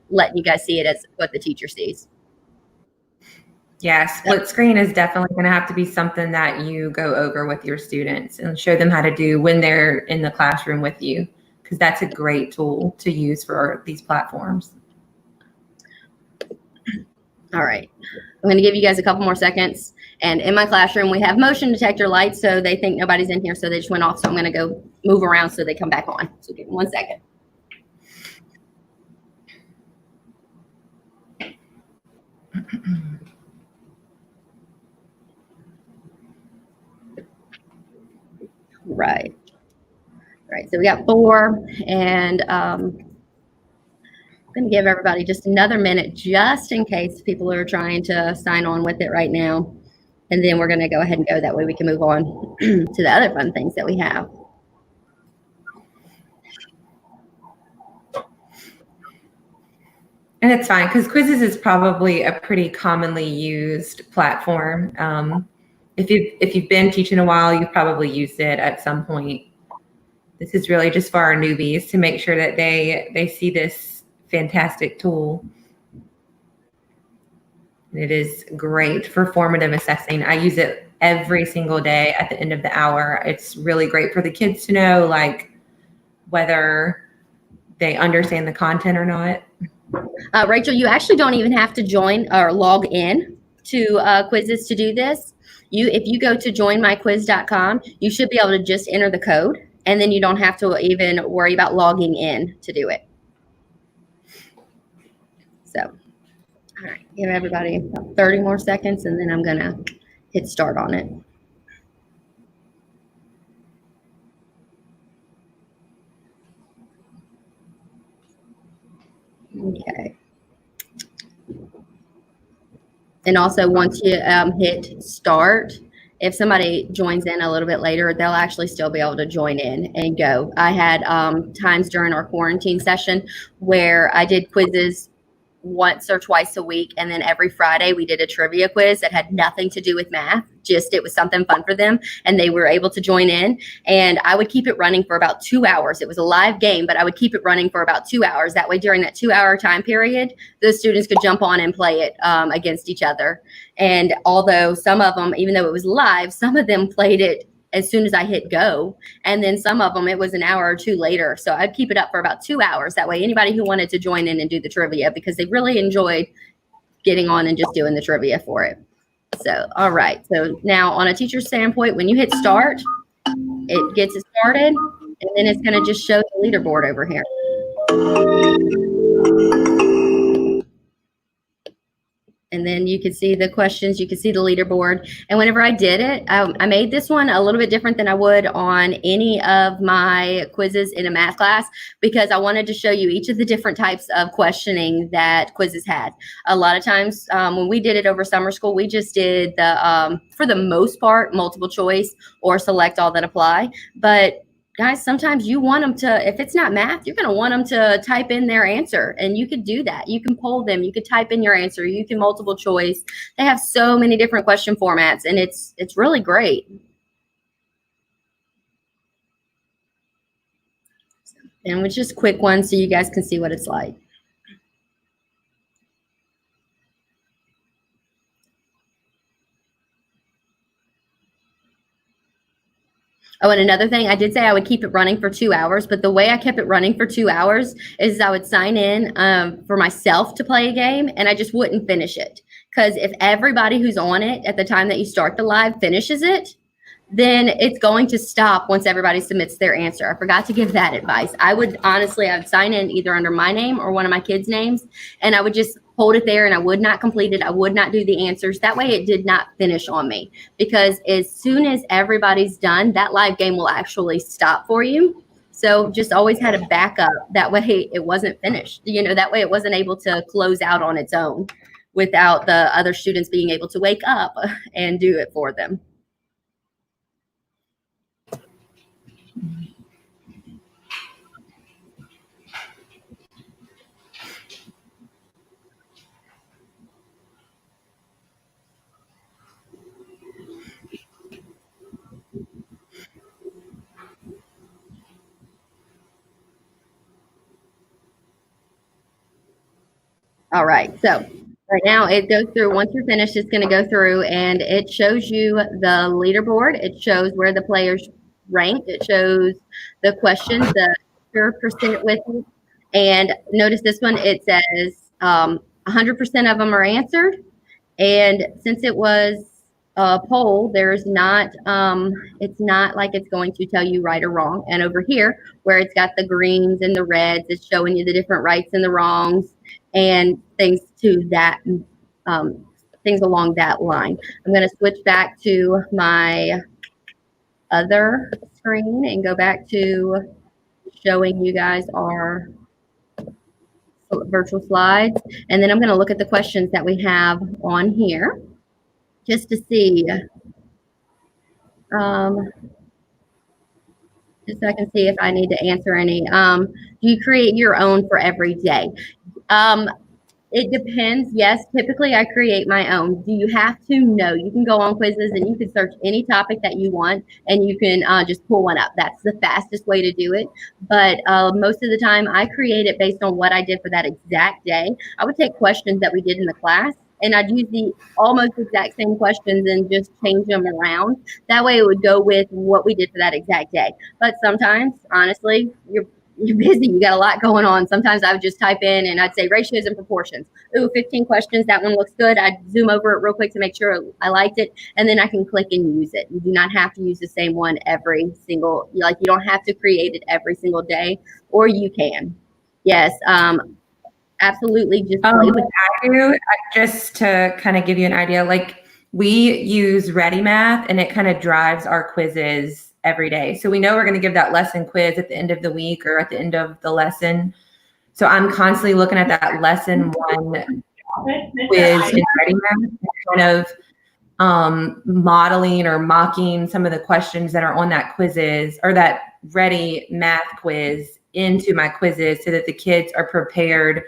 letting you guys see it as what the teacher sees. Yeah, split screen is definitely going to have to be something that you go over with your students and show them how to do when they're in the classroom with you, because that's a great tool to use for these platforms. All right. I'm going to give you guys a couple more seconds. And in my classroom, we have motion detector lights, so they think nobody's in here, so they just went off. So I'm going to go move around so they come back on. So give me 1 second. Right. So we got 4, and I'm going to give everybody just another minute just in case people are trying to sign on with it right now. And then we're going to go ahead and go. That way we can move on to the other fun things that we have. And it's fine because Quizzes is probably a pretty commonly used platform. If you've been teaching a while, you've probably used it at some point. This is really just for our newbies to make sure that they see this fantastic tool. It is great for formative assessing. I use it every single day at the end of the hour. It's really great for the kids to know, like, whether they understand the content or not. Rachel, you actually don't even have to join or log in to Quizzes to do this. If you go to joinmyquiz.com, you should be able to just enter the code, and then you don't have to even worry about logging in to do it. So, all right, give everybody about 30 more seconds, and then I'm going to hit start on it. Okay. And also, once you hit start, if somebody joins in a little bit later, they'll actually still be able to join in and go. I had times during our quarantine session where I did quizzes once or twice a week, and then every Friday we did a trivia quiz that had nothing to do with math, just it was something fun for them, and they were able to join in. And I would keep it running for about 2 hours. It was a live game, but I would keep it running for about 2 hours. That way, during that 2-hour time period, the students could jump on and play it against each other. And although some of them, even though it was live, some of them played it as soon as I hit go. And then some of them, it was an hour or two later. So I'd keep it up for about 2 hours. That way, anybody who wanted to join in and do the trivia, because they really enjoyed getting on and just doing the trivia for it. So, all right. So now on a teacher standpoint, when you hit start, it gets it started, and then it's going to just show the leaderboard over here. And then you can see the questions, you can see the leaderboard. And whenever I did it, I made this one a little bit different than I would on any of my quizzes in a math class, because I wanted to show you each of the different types of questioning that quizzes had. A lot of times when we did it over summer school, we just did the, for the most part, multiple choice or select all that apply. But guys, sometimes you want them to, if it's not math, you're going to want them to type in their answer, and you could do that. You can poll them, you could type in your answer, you can multiple choice. They have so many different question formats, and it's really great. And with just quick ones so you guys can see what it's like. Oh, and another thing, I did say I would keep it running for 2 hours, but the way I kept it running for 2 hours is I would sign in for myself to play a game, and I just wouldn't finish it. Because if everybody who's on it at the time that you start the live finishes it, then it's going to stop once everybody submits their answer. I forgot to give that advice. I would sign in either under my name or one of my kids' names, and I would just hold it there, and I would not complete it. I would not do the answers. That way it did not finish on me, because as soon as everybody's done, that live game will actually stop for you. So just always had a backup. That way it wasn't finished. You know, that way it wasn't able to close out on its own without the other students being able to wake up and do it for them. All right, so right now it goes through, once you're finished, it's going to go through and it shows you the leaderboard. It shows where the players ranked. It shows the questions, the percent with it. And notice this one, it says 100% of them are answered. And since it was a poll, there's not, it's not like it's going to tell you right or wrong. And over here, where it's got the greens and the reds, it's showing you the different rights and the wrongs and things to that, things along that line. I'm going to switch back to my other screen and go back to showing you guys our virtual slides. And then I'm going to look at the questions that we have on here just to see, just so I can see if I need to answer any. Do you create your own for every day? It depends. Yes, typically I create my own. Do you have to? No. You can go on quizzes and you can search any topic that you want and you can just pull one up. That's the fastest way to do it. But most of the time I create it based on what I did for that exact day. I would take questions that we did in the class and I'd use the almost exact same questions and just change them around. That way it would go with what we did for that exact day. But sometimes, honestly, you're busy. You got a lot going on. Sometimes I would just type in and I'd say ratios and proportions. Ooh, 15 questions. That one looks good. I'd zoom over it real quick to make sure I liked it. And then I can click and use it. You do not have to use the same one every single, like you don't have to create it every single day, or you can. Yes. Absolutely. Just play with I do, just to kind of give you an idea, like we use Ready Math and it kind of drives our quizzes every day. So we know we're going to give that lesson quiz at the end of the week or at the end of the lesson. So I'm constantly looking at that lesson one quiz in Ready Math, kind of modeling or mocking some of the questions that are on that quizzes or that Ready Math quiz into my quizzes so that the kids are prepared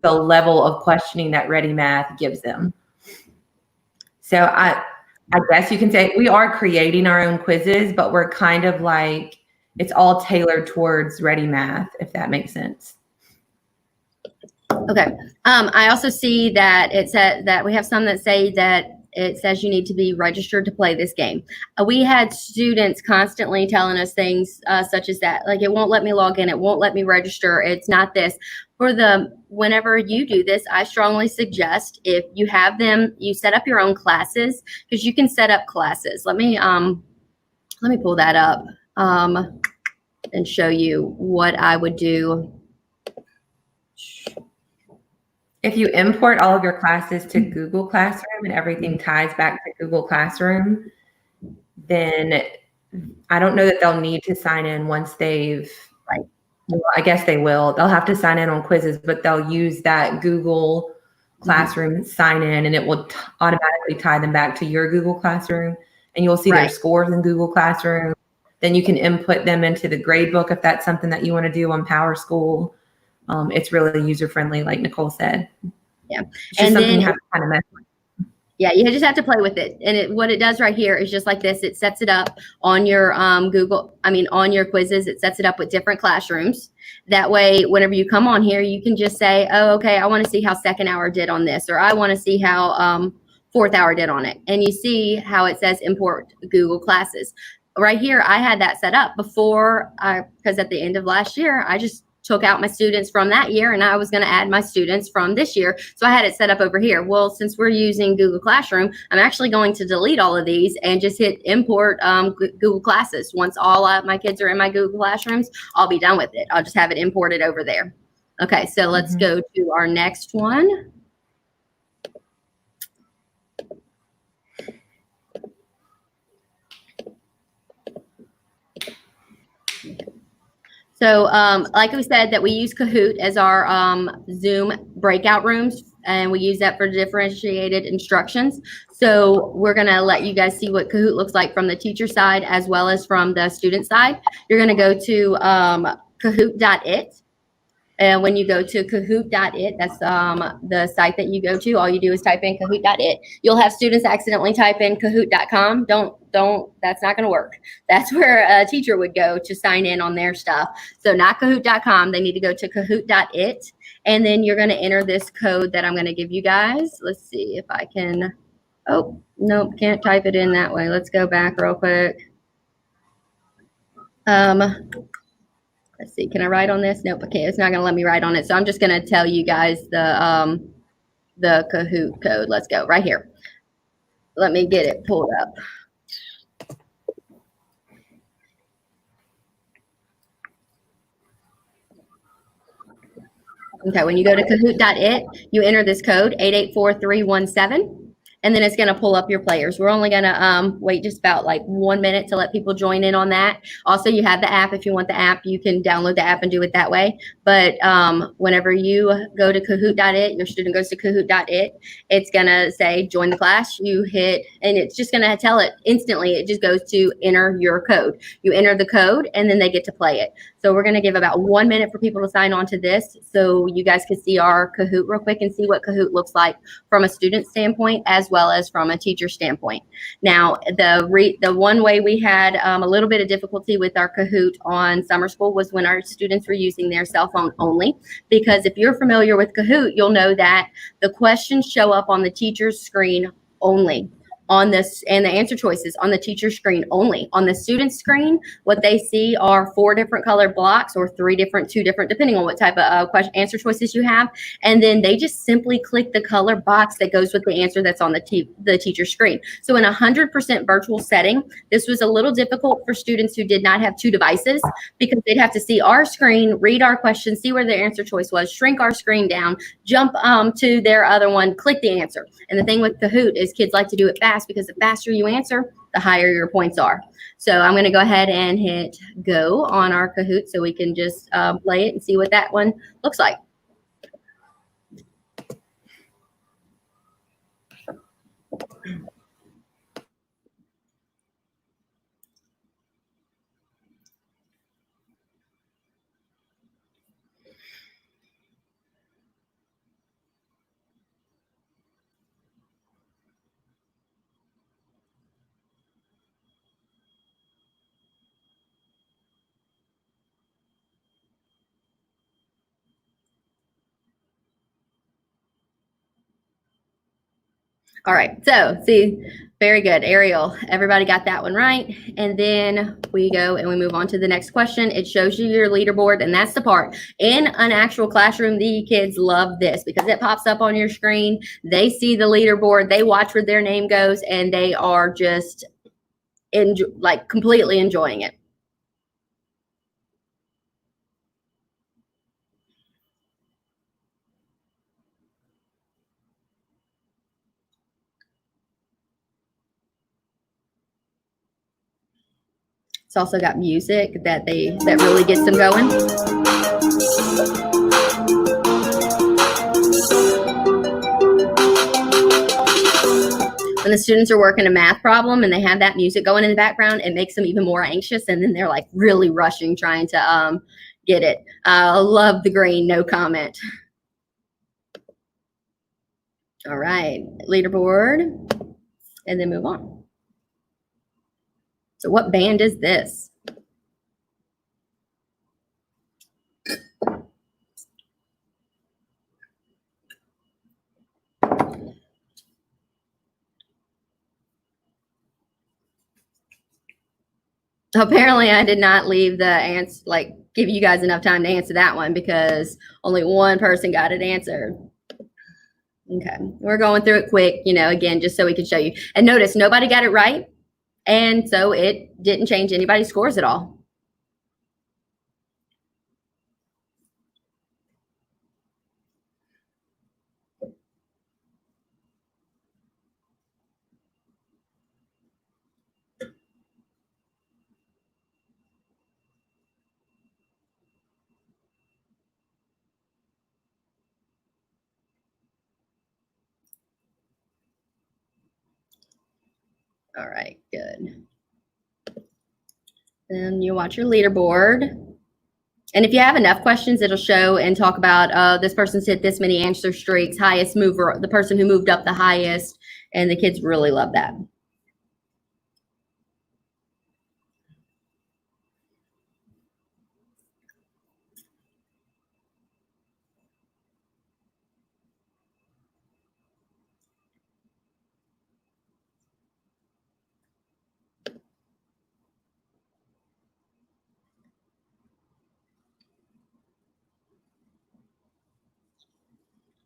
the level of questioning that Ready Math gives them. So I guess you can say we are creating our own quizzes, but we're kind of like, it's all tailored towards Ready Math, if that makes sense. Okay. I also see that it said that we have some that say that it says you need to be registered to play this game. We had students constantly telling us things such as that, like it won't let me log in, it won't let me register, it's not this. Whenever you do this, I strongly suggest if you have them, you set up your own classes because you can set up classes. Let me pull that up and show you what I would do. If you import all of your classes to Google Classroom and everything ties back to Google Classroom, then I don't know that they'll need to sign in once they've, well, I guess they will. They'll have to sign in on quizzes, but they'll use that Google Classroom sign in and it will automatically tie them back to your Google Classroom and you'll see their scores in Google Classroom. Then you can input them into the grade book if that's something that you want to do on PowerSchool. It's really user-friendly, like Nicole said. Yeah. It's just something you have to kind of mess with. Yeah, you just have to play with it. And what it does right here is just like this. It sets it up on your on your quizzes. It sets it up with different classrooms. That way, whenever you come on here, you can just say, oh, okay, I want to see how second hour did on this, or I want to see how fourth hour did on it. And you see how it says import Google Classes. Right here, I had that set up before, because at the end of last year, I just took out my students from that year and I was going to add my students from this year. So I had it set up over here. Well, since we're using Google Classroom, I'm actually going to delete all of these and just hit import Google Classes. Once all my kids are in my Google Classrooms, I'll be done with it. I'll just have it imported over there. Okay, so let's go to our next one. So like we said, that we use Kahoot as our Zoom breakout rooms, and we use that for differentiated instructions. So we're going to let you guys see what Kahoot looks like from the teacher side as well as from the student side. You're going to go to kahoot.it. And when you go to kahoot.it, that's the site that you go to. All you do is type in kahoot.it. You'll have students accidentally type in kahoot.com. Don't, that's not going to work. That's where a teacher would go to sign in on their stuff. So not kahoot.com. They need to go to kahoot.it. And then you're going to enter this code that I'm going to give you guys. Let's see if I can. Oh, nope, can't type it in that way. Let's go back real quick. Let's see, can I write on this? Nope, okay, it's not gonna let me write on it. So I'm just gonna tell you guys the Kahoot code. Let's go right here. Let me get it pulled up. Okay, when you go to kahoot.it, you enter this code 884317. and then it's going to pull up your players. We're only going to wait just about like 1 minute to let people join in on that. Also, you have the app. If you want the app, you can download the app and do it that way. But whenever you go to Kahoot.it, your student goes to Kahoot.it, it's going to say join the class. You hit, and it's just going to tell it instantly. It just goes to enter your code. You enter the code, and then they get to play it. So we're going to give about 1 minute for people to sign on to this so you guys can see our Kahoot real quick and see what Kahoot looks like from a student standpoint as well as from a teacher standpoint. Now, the one way we had a little bit of difficulty with our Kahoot on summer school was when our students were using their cell phone only, because if you're familiar with Kahoot, you'll know that the questions show up on the teacher's screen only. On this, and the answer choices on the teacher screen only. On the student screen, what they see are 4 different colored blocks or 2 different, depending on what type of answer choices you have. And then they just simply click the color box that goes with the answer that's on the teacher screen. So in a 100% virtual setting, this was a little difficult for students who did not have 2 devices, because they'd have to see our screen, read our question, see where their answer choice was, shrink our screen down, jump to their other one, click the answer. And the thing with Kahoot is kids like to do it fast, because the faster you answer, the higher your points are. So I'm going to go ahead and hit go on our Kahoot so we can just play it and see what that one looks like. All right, so see, very good, Ariel. Everybody got that one right. And then we go and we move on to the next question. It shows you your leaderboard, and that's the part. In an actual classroom, the kids love this because it pops up on your screen. They see the leaderboard, they watch where their name goes, and they are just completely enjoying it. It's also got music that really gets them going. When the students are working a math problem and they have that music going in the background, it makes them even more anxious, and then they're like really rushing, trying to get it. I love the green, no comment. All right, leaderboard, and then move on. So what band is this? Apparently I did not leave the answer, give you guys enough time to answer that one, because only one person got it answered. Okay, we're going through it quick, again, just so we can show you. And notice nobody got it right, and so it didn't change anybody's scores at all. All right, good. Then you watch your leaderboard. And if you have enough questions, it'll show and talk about this person's hit this many answer streaks, highest mover, the person who moved up the highest, and the kids really love that.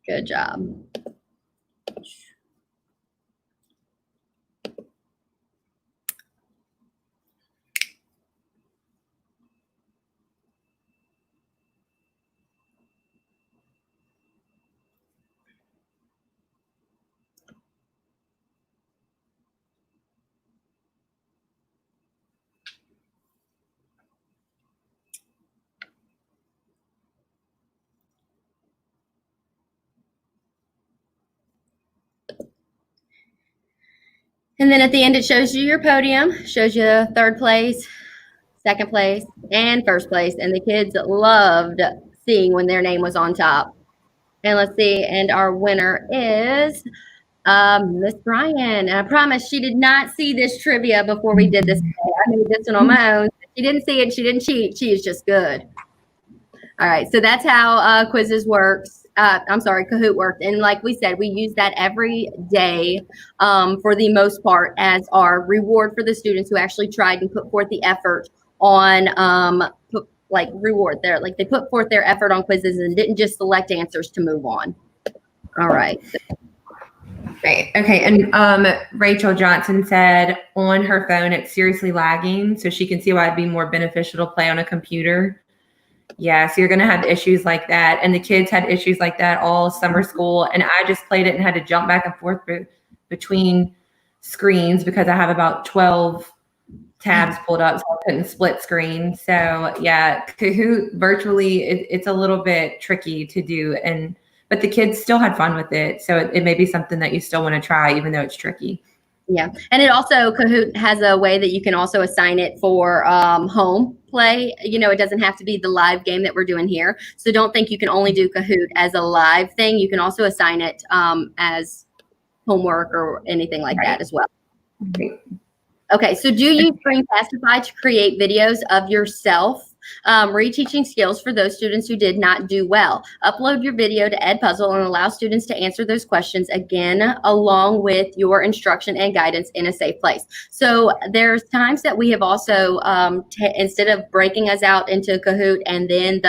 Good job. And then at the end, it shows you your podium, shows you third place, second place, and first place. And the kids loved seeing when their name was on top. And let's see, and our winner is Miss Bryan. And I promise she did not see this trivia before we did this. I made this one on my own. She didn't see it. She didn't cheat. She is just good. All right, so that's how quizzes works. Kahoot worked. And like we said, we use that every day for the most part as our reward for the students who actually tried and put forth the effort on reward there. Like they put forth their effort on quizzes and didn't just select answers to move on. All right. Great. Okay. And Rachel Johnson said on her phone, it's seriously lagging. So she can see why it'd be more beneficial to play on a computer. Yeah, so you're going to have issues like that. And the kids had issues like that all summer school. And I just played it and had to jump back and forth between screens because I have about 12 tabs pulled up, so I couldn't split screen. So yeah, Kahoot virtually, it's a little bit tricky to do. But the kids still had fun with it. So it may be something that you still want to try, even though it's tricky. Yeah. And it also, Kahoot has a way that you can also assign it for home play. You know, it doesn't have to be the live game that we're doing here. So don't think you can only do Kahoot as a live thing. You can also assign it as homework or anything like that as well. Right. Okay. So do you Screencastify to create videos of yourself? Reteaching skills for those students who did not do well. Upload your video to Edpuzzle and allow students to answer those questions again, along with your instruction and guidance in a safe place. So there's times that we have also, instead of breaking us out into Kahoot and then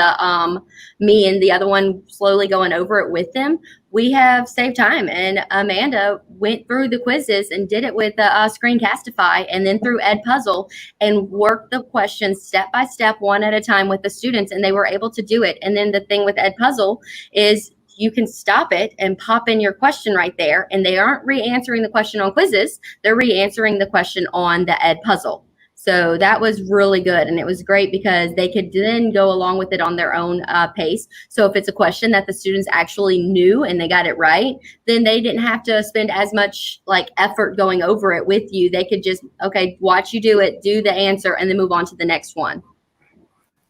me and the other one slowly going over it with them, we have saved time, and Amanda went through the quizzes and did it with Screencastify and then through Edpuzzle and worked the questions step by step, one at a time with the students, and they were able to do it. And then the thing with Edpuzzle is you can stop it and pop in your question right there, and they aren't re-answering the question on quizzes, they're re-answering the question on the Edpuzzle. So that was really good. And it was great because they could then go along with it on their own pace. So if it's a question that the students actually knew and they got it right, then they didn't have to spend as much effort going over it with you. They could just, okay, watch you do it, do the answer, and then move on to the next one.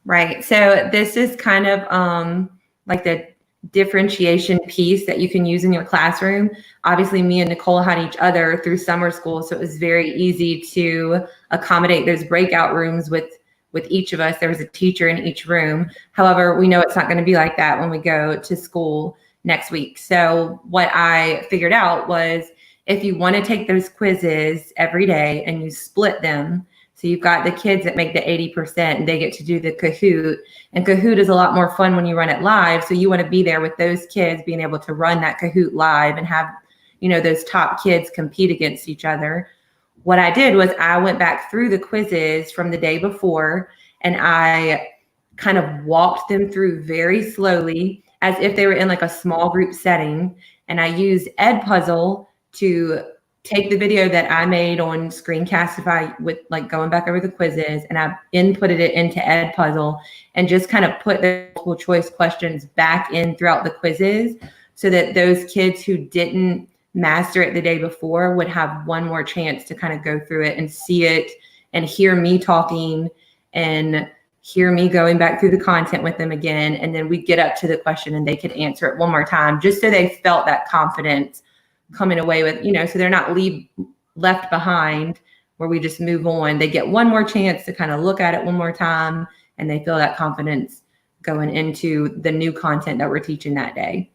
Right. So this is kind of like the differentiation piece that you can use in your classroom. Obviously, me and Nicole had each other through summer school, so it was very easy to accommodate those breakout rooms with each of us. There was a teacher in each room. However, we know it's not going to be like that when we go to school next week. So what I figured out was if you want to take those quizzes every day and you split them, so you've got the kids that make the 80% and they get to do the Kahoot. And Kahoot is a lot more fun when you run it live. So you want to be there with those kids being able to run that Kahoot live and have, you know, those top kids compete against each other. What I did was I went back through the quizzes from the day before and I kind of walked them through very slowly as if they were in like a small group setting. And I used Edpuzzle to take the video that I made on Screencastify with going back over the quizzes, and I inputted it into Edpuzzle and just kind of put the multiple choice questions back in throughout the quizzes so that those kids who didn't master it the day before would have one more chance to kind of go through it and see it and hear me talking and hear me going back through the content with them again. And then we'd get up to the question and they could answer it one more time just so they felt that confidence coming away with, you know, so they're not left behind where we just move on. They get one more chance to kind of look at it one more time and they feel that confidence going into the new content that we're teaching that day.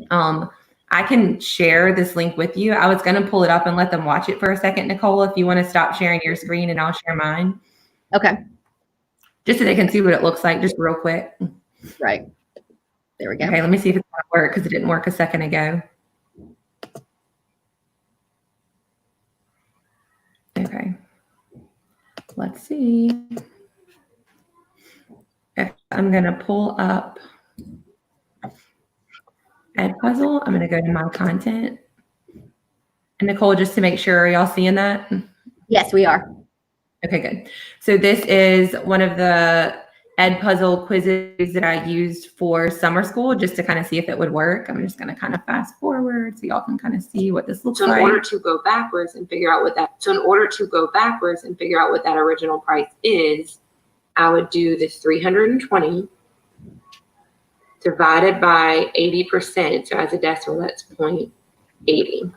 I can share this link with you. I was going to pull it up and let them watch it for a second, Nicole, if you want to stop sharing your screen and I'll share mine. Okay. Just so they can see what it looks like, just real quick. Right. There we go. Okay, let me see if it's going to work because it didn't work a second ago. Okay, let's see. Okay, I'm going to pull up Edpuzzle. I'm going to go to my content. And Nicole, just to make sure, are y'all seeing that? Yes, we are. Okay, good. So this is one of the Edpuzzle quizzes that I used for summer school just to kind of see if it would work. I'm just going to kind of fast forward so y'all can kind of see what this looks So in like. order to go backwards and figure out what that original price is, I would do the 320 divided by 80%. So as a decimal, that's 0.80.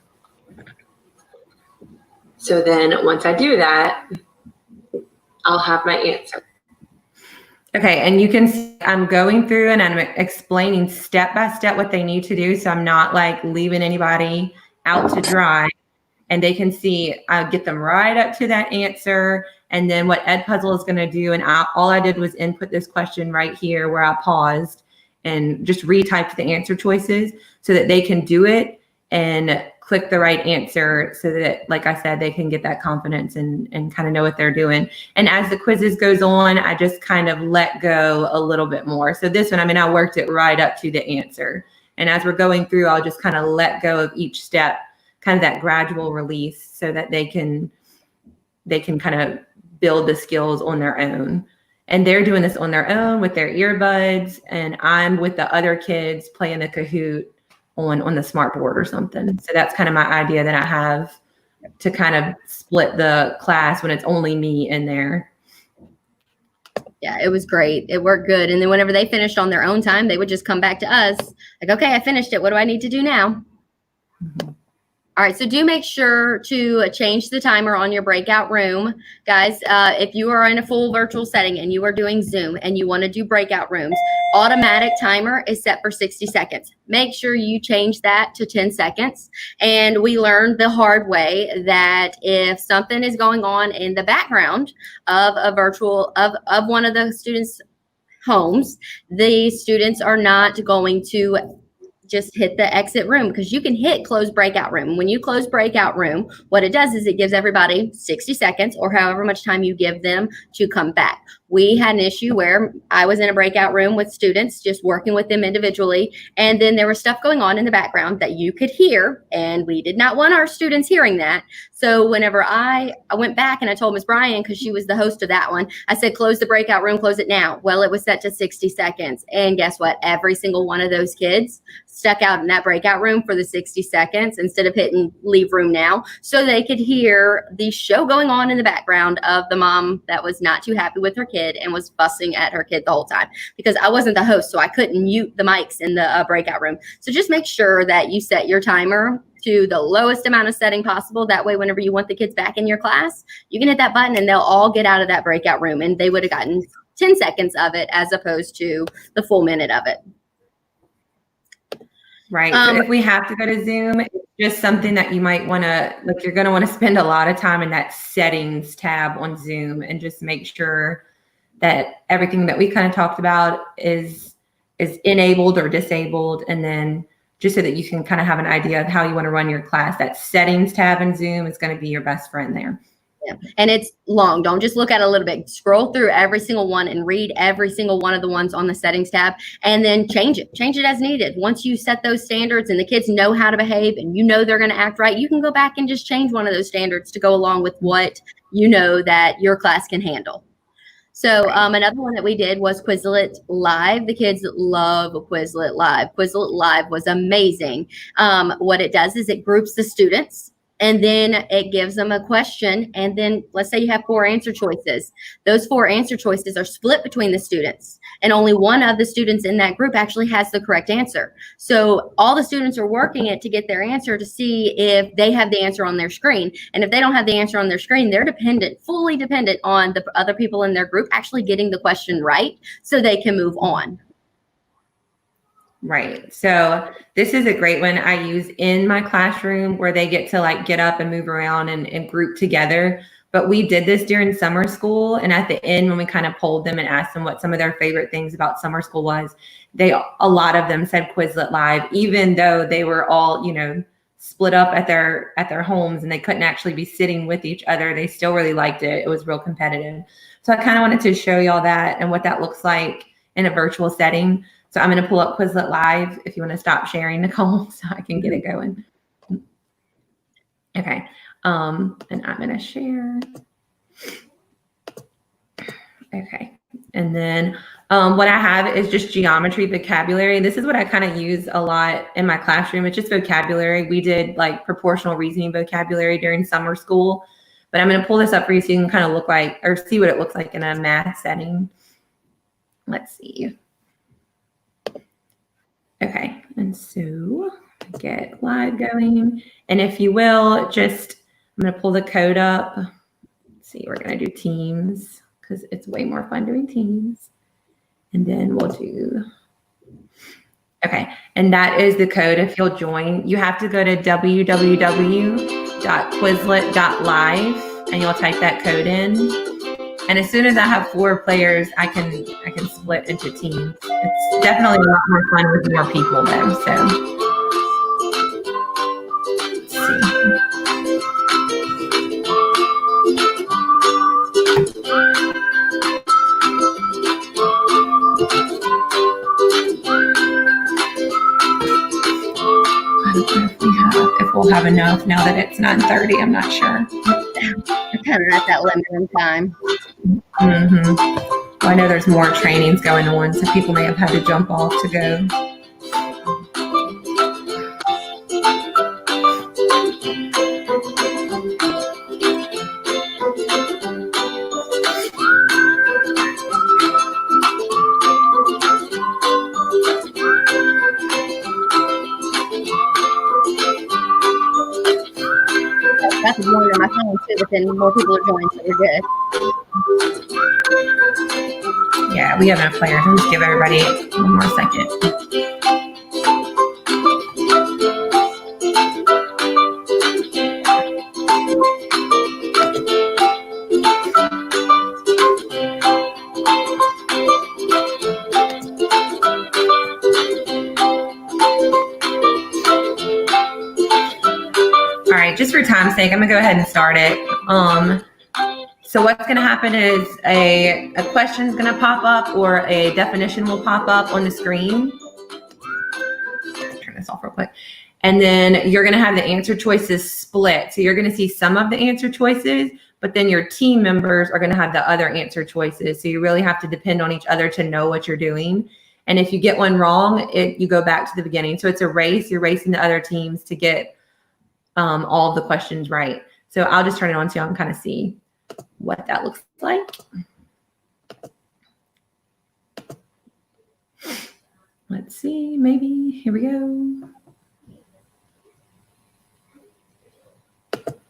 So then once I do that, I'll have my answer. Okay, and you can see I'm going through and I'm explaining step by step what they need to do. So I'm not like leaving anybody out to dry. And they can see I get them right up to that answer. And then what Edpuzzle is going to do, and all I did was input this question right here where I paused and just retyped the answer choices so that they can do it and click the right answer so that, like I said, they can get that confidence and kind of know what they're doing. And as the quizzes goes on, I just kind of let go a little bit more. So this one, I mean, I worked it right up to the answer. And as we're going through, I'll just kind of let go of each step, kind of that gradual release so that they can kind of build the skills on their own. And they're doing this on their own with their earbuds, and I'm with the other kids playing the Kahoot on the smart board or something. So that's kind of my idea that I have to kind of split the class when it's only me in there. Yeah, it was great. It worked good. And then whenever they finished on their own time, they would just come back to us like, okay, I finished it. What do I need to do now? Mm-hmm. All right, so do make sure to change the timer on your breakout room. Guys, if you are in a full virtual setting and you are doing Zoom and you want to do breakout rooms, automatic timer is set for 60 seconds. Make sure you change that to 10 seconds. And we learned the hard way that if something is going on in the background of a virtual, of one of the students' homes, the students are not going to just hit the exit room, because you can hit close breakout room. When you close breakout room, what it does is it gives everybody 60 seconds or however much time you give them to come back. We had an issue where I was in a breakout room with students, just working with them individually, and then there was stuff going on in the background that you could hear, and we did not want our students hearing that. So whenever I went back and I told Ms. Bryan, because she was the host of that one, I said, close the breakout room, close it now. Well, it was set to 60 seconds. And guess what? Every single one of those kids stuck out in that breakout room for the 60 seconds instead of hitting leave room now, so they could hear the show going on in the background of the mom that was not too happy with her kid and was fussing at her kid the whole time, because I wasn't the host, so I couldn't mute the mics in the breakout room. So just make sure that you set your timer to the lowest amount of setting possible. That way, whenever you want the kids back in your class, you can hit that button and they'll all get out of that breakout room, and they would have gotten 10 seconds of it as opposed to the full minute of it. Right. So if we have to go to Zoom, it's just something that you might want to, like, you're going to want to spend a lot of time in that settings tab on Zoom and just make sure that everything that we kind of talked about is enabled or disabled. And then just so that you can kind of have an idea of how you want to run your class, that settings tab in Zoom is going to be your best friend there. Yeah. And it's long. Don't just look at it a little bit. Scroll through every single one and read every single one of the ones on the settings tab, and then change it. Change it as needed. Once you set those standards and the kids know how to behave and you know they're going to act right, you can go back and just change one of those standards to go along with what you know that your class can handle. So another one that we did was Quizlet Live. The kids love Quizlet Live. Quizlet Live was amazing. What it does is it groups the students, and then it gives them a question. And then let's say you have 4 answer choices. Those 4 answer choices are split between the students, and only one of the students in that group actually has the correct answer. So all the students are working it to get their answer to see if they have the answer on their screen. And if they don't have the answer on their screen, they're fully dependent on the other people in their group actually getting the question right so they can move on. Right. So this is a great one I use in my classroom where they get to like get up and move around and group together. But we did this during summer school. And at the end, when we kind of polled them and asked them what some of their favorite things about summer school was, a lot of them said Quizlet Live, even though they were all, split up at their homes and they couldn't actually be sitting with each other. They still really liked it. It was real competitive. So I kind of wanted to show y'all that and what that looks like in a virtual setting. So I'm going to pull up Quizlet Live if you want to stop sharing, Nicole, so I can get it going. Okay. And I'm going to share. Okay. And then what I have is just geometry vocabulary. This is what I kind of use a lot in my classroom. It's just vocabulary. We did like proportional reasoning vocabulary during summer school, but I'm going to pull this up for you so you can kind of look like, or see what it looks like in a math setting. Let's see. Okay, and so get live going. And if you will, just, I'm going to pull the code up. Let's see, we're going to do teams because it's way more fun doing teams. And then we'll do, okay, and that is the code. If you'll join, you have to go to www.quizlet.live and you'll type that code in. And as soon as I have 4 players, I can split into teams. It's definitely a lot more fun with more people though. So let's see. If we'll have enough now that it's 9:30, I'm not sure. We're kind of at that limit in time. Mm-hmm. Well, I know there's more trainings going on, so people may have had to jump off to go. That's more than my phone too, but then more people are joining, so we're good. Yeah, we have enough players. I'll just give everybody one more second. All right, just for time's sake, I'm gonna go ahead and start it. So what's gonna happen is a question is gonna pop up or a definition will pop up on the screen. Turn this off real quick. And then you're gonna have the answer choices split. So you're gonna see some of the answer choices, but then your team members are gonna have the other answer choices. So you really have to depend on each other to know what you're doing. And if you get one wrong, you go back to the beginning. So it's a race, you're racing the other teams to get all of the questions right. So I'll just turn it on so y'all can kind of see what that looks like. Let's see, maybe, here we go.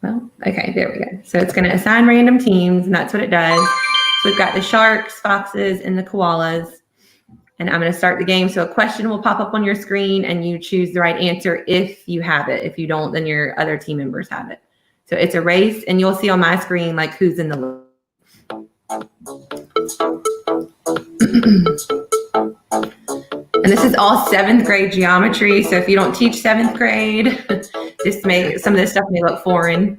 Well, okay, there we go. So it's gonna assign random teams and that's what it does. So we've got the sharks, foxes, and the koalas. And I'm gonna start the game. So a question will pop up on your screen and you choose the right answer if you have it. If you don't, then your other team members have it. So it's a race and you'll see on my screen like who's in the lead. And this is all 7th grade geometry. So if you don't teach 7th grade, some of this stuff may look foreign.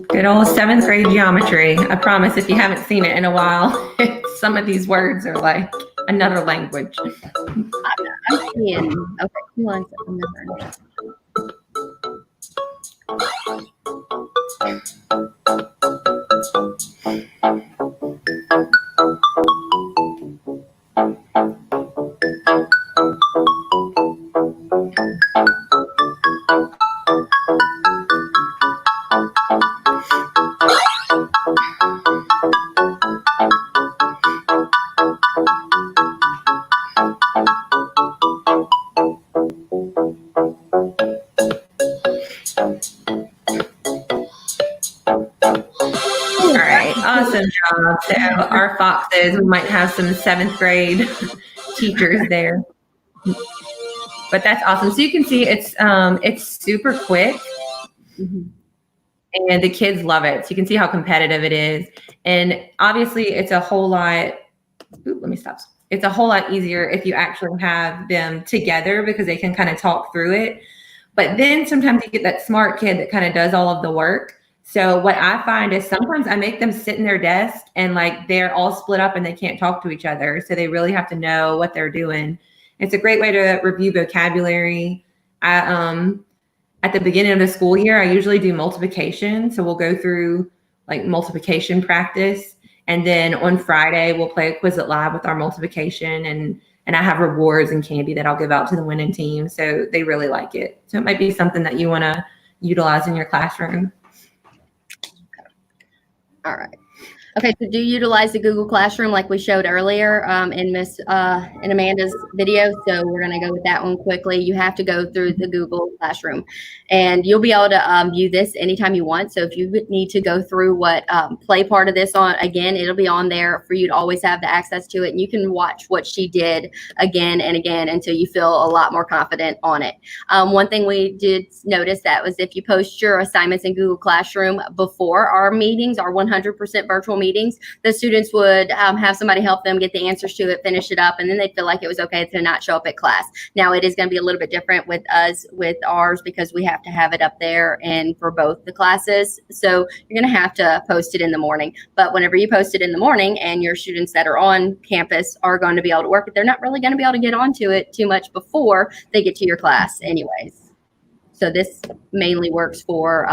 Good old 7th grade geometry. I promise if you haven't seen it in a while, some of these words are like another language. I'm seeing, okay, come on, Awesome job. So our foxes, we might have some 7th grade teachers there, but that's awesome. So you can see it's super quick. Mm-hmm. and the kids love it. So you can see how competitive it is. And obviously it's a whole lot, let me stop. It's a whole lot easier if you actually have them together because they can kind of talk through it. But then sometimes you get that smart kid that kind of does all of the work. So what I find is sometimes I make them sit in their desk and like they're all split up and they can't talk to each other. So they really have to know what they're doing. It's a great way to review vocabulary. At the beginning of the school year, I usually do multiplication. So we'll go through like multiplication practice. And then on Friday, we'll play a Quizlet Live with our multiplication, and I have rewards and candy that I'll give out to the winning team. So they really like it. So it might be something that you want to utilize in your classroom. All right. Okay, so do you utilize the Google Classroom like we showed earlier in Amanda's video? So we're going to go with that one quickly. You have to go through the Google Classroom, and you'll be able to view this anytime you want. So if you need to go through what play part of this on again, it'll be on there for you to always have the access to it, and you can watch what she did again and again until you feel a lot more confident on it. One thing we did notice that was if you post your assignments in Google Classroom before our meetings, our 100% virtual meetings, the students would have somebody help them get the answers to it, finish it up, and then they'd feel like it was okay to not show up at class. Now it is going to be a little bit different with us, with ours, because we have to have it up there and for both the classes. So you're going to have to post it in the morning. But whenever you post it in the morning and your students that are on campus are going to be able to work it, they're not really going to be able to get onto it too much before they get to your class anyways. So this mainly works for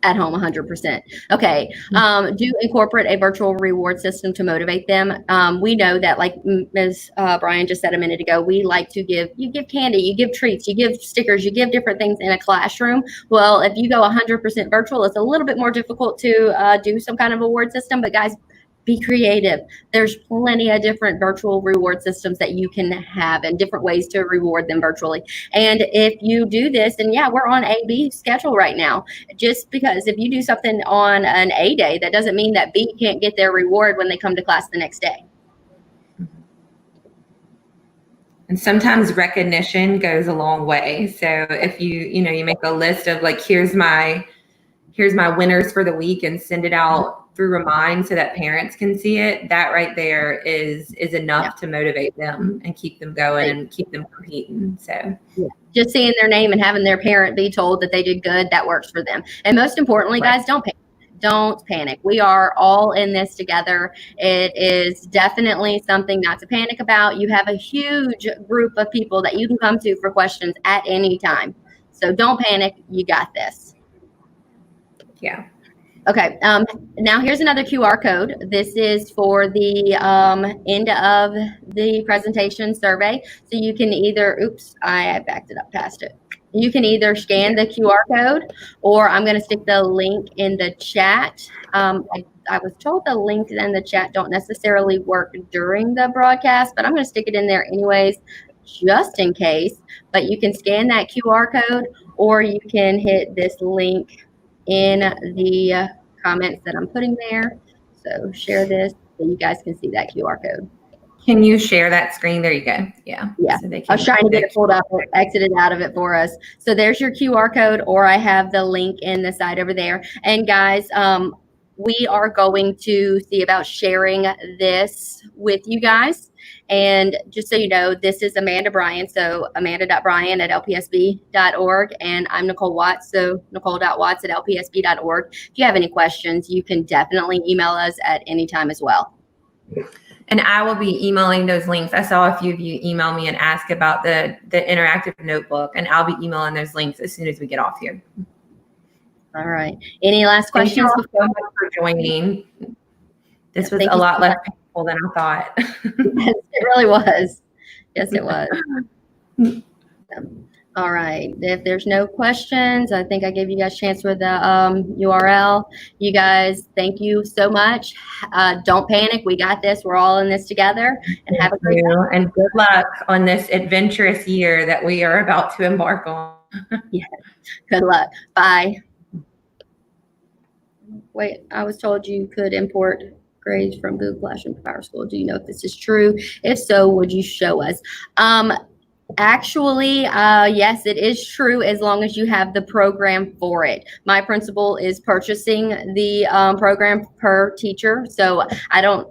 at home 100%. Okay. Do incorporate a virtual reward system to motivate them. We know that, like Ms. Brian just said a minute ago, we like to give candy, you give treats, you give stickers, you give different things in a classroom. Well, if you go 100% virtual, it's a little bit more difficult to do some kind of reward system, but guys, be creative. There's plenty of different virtual reward systems that you can have and different ways to reward them virtually. And if you do this, and yeah, we're on A-B schedule right now. Just because if you do something on an A day, that doesn't mean that B can't get their reward when they come to class the next day. And sometimes recognition goes a long way. So if you make a list of like, here's my winners for the week and send it out through Remind so that parents can see it, that right there is enough to motivate them and keep them going and keep them competing. So just seeing their name and having their parent be told that they did good, that works for them. And most importantly, guys, don't panic. Don't panic. We are all in this together. It is definitely something not to panic about. You have a huge group of people that you can come to for questions at any time. So don't panic. You got this. Yeah. Okay, now here's another QR code. This is for the end of the presentation survey. So you can either, oops, I backed it up past it. You can either scan the QR code, or I'm going to stick the link in the chat. I was told the link and the chat don't necessarily work during the broadcast, but I'm going to stick it in there anyways, just in case. But you can scan that QR code, or you can hit this link in the comments that I'm putting there. So share this so you guys can see that QR code. Can you share that screen? There you go. Yeah. Yeah. So I was trying to get it pulled up, exited out of it for us. So there's your QR code, or I have the link in the side over there. And guys, we are going to see about sharing this with you guys. And just so you know, this is Amanda Bryan. So amanda.bryan@lpsb.org. And I'm Nicole Watts. So nicole.watts@lpsb.org. If you have any questions, you can definitely email us at any time as well. And I will be emailing those links. I saw a few of you email me and ask about the interactive notebook, and I'll be emailing those links as soon as we get off here. All right. Any last questions? Thank you so much for joining. This was a lot less painful than I thought. Yes, it really was. Yes, it was. All right. If there's no questions, I think I gave you guys a chance with the URL. You guys, thank you so much. Don't panic. We got this. We're all in this together. And have a great time. And good luck on this adventurous year that we are about to embark on. Yeah. Good luck. Bye. Wait, I was told you could import grades from Google Classroom to PowerSchool. Do you know if this is true? If so, would you show us? Actually, yes, it is true as long as you have the program for it. My principal is purchasing the program per teacher, so I don't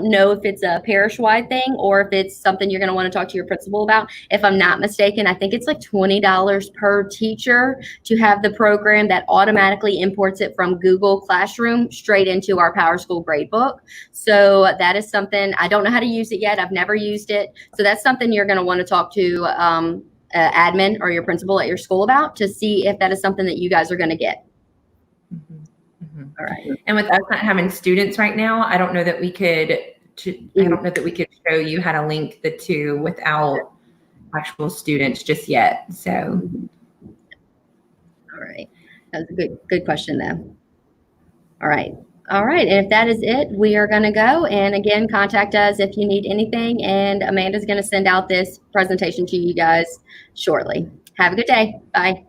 know if it's a parish-wide thing or if it's something you're going to want to talk to your principal about. If I'm not mistaken, I think it's like $20 per teacher to have the program that automatically imports it from Google Classroom straight into our PowerSchool gradebook. So that is something, I don't know how to use it yet. I've never used it. So that's something you're going to want to talk to admin or your principal at your school about to see if that is something that you guys are going to get. All right. And with us not having students right now, I don't know that we could. I don't know that we could show you how to link the two without actual students just yet. So. All right. That's a good question, though. All right. All right. And if that is it, we are going to go. And again, contact us if you need anything. And Amanda's going to send out this presentation to you guys shortly. Have a good day. Bye.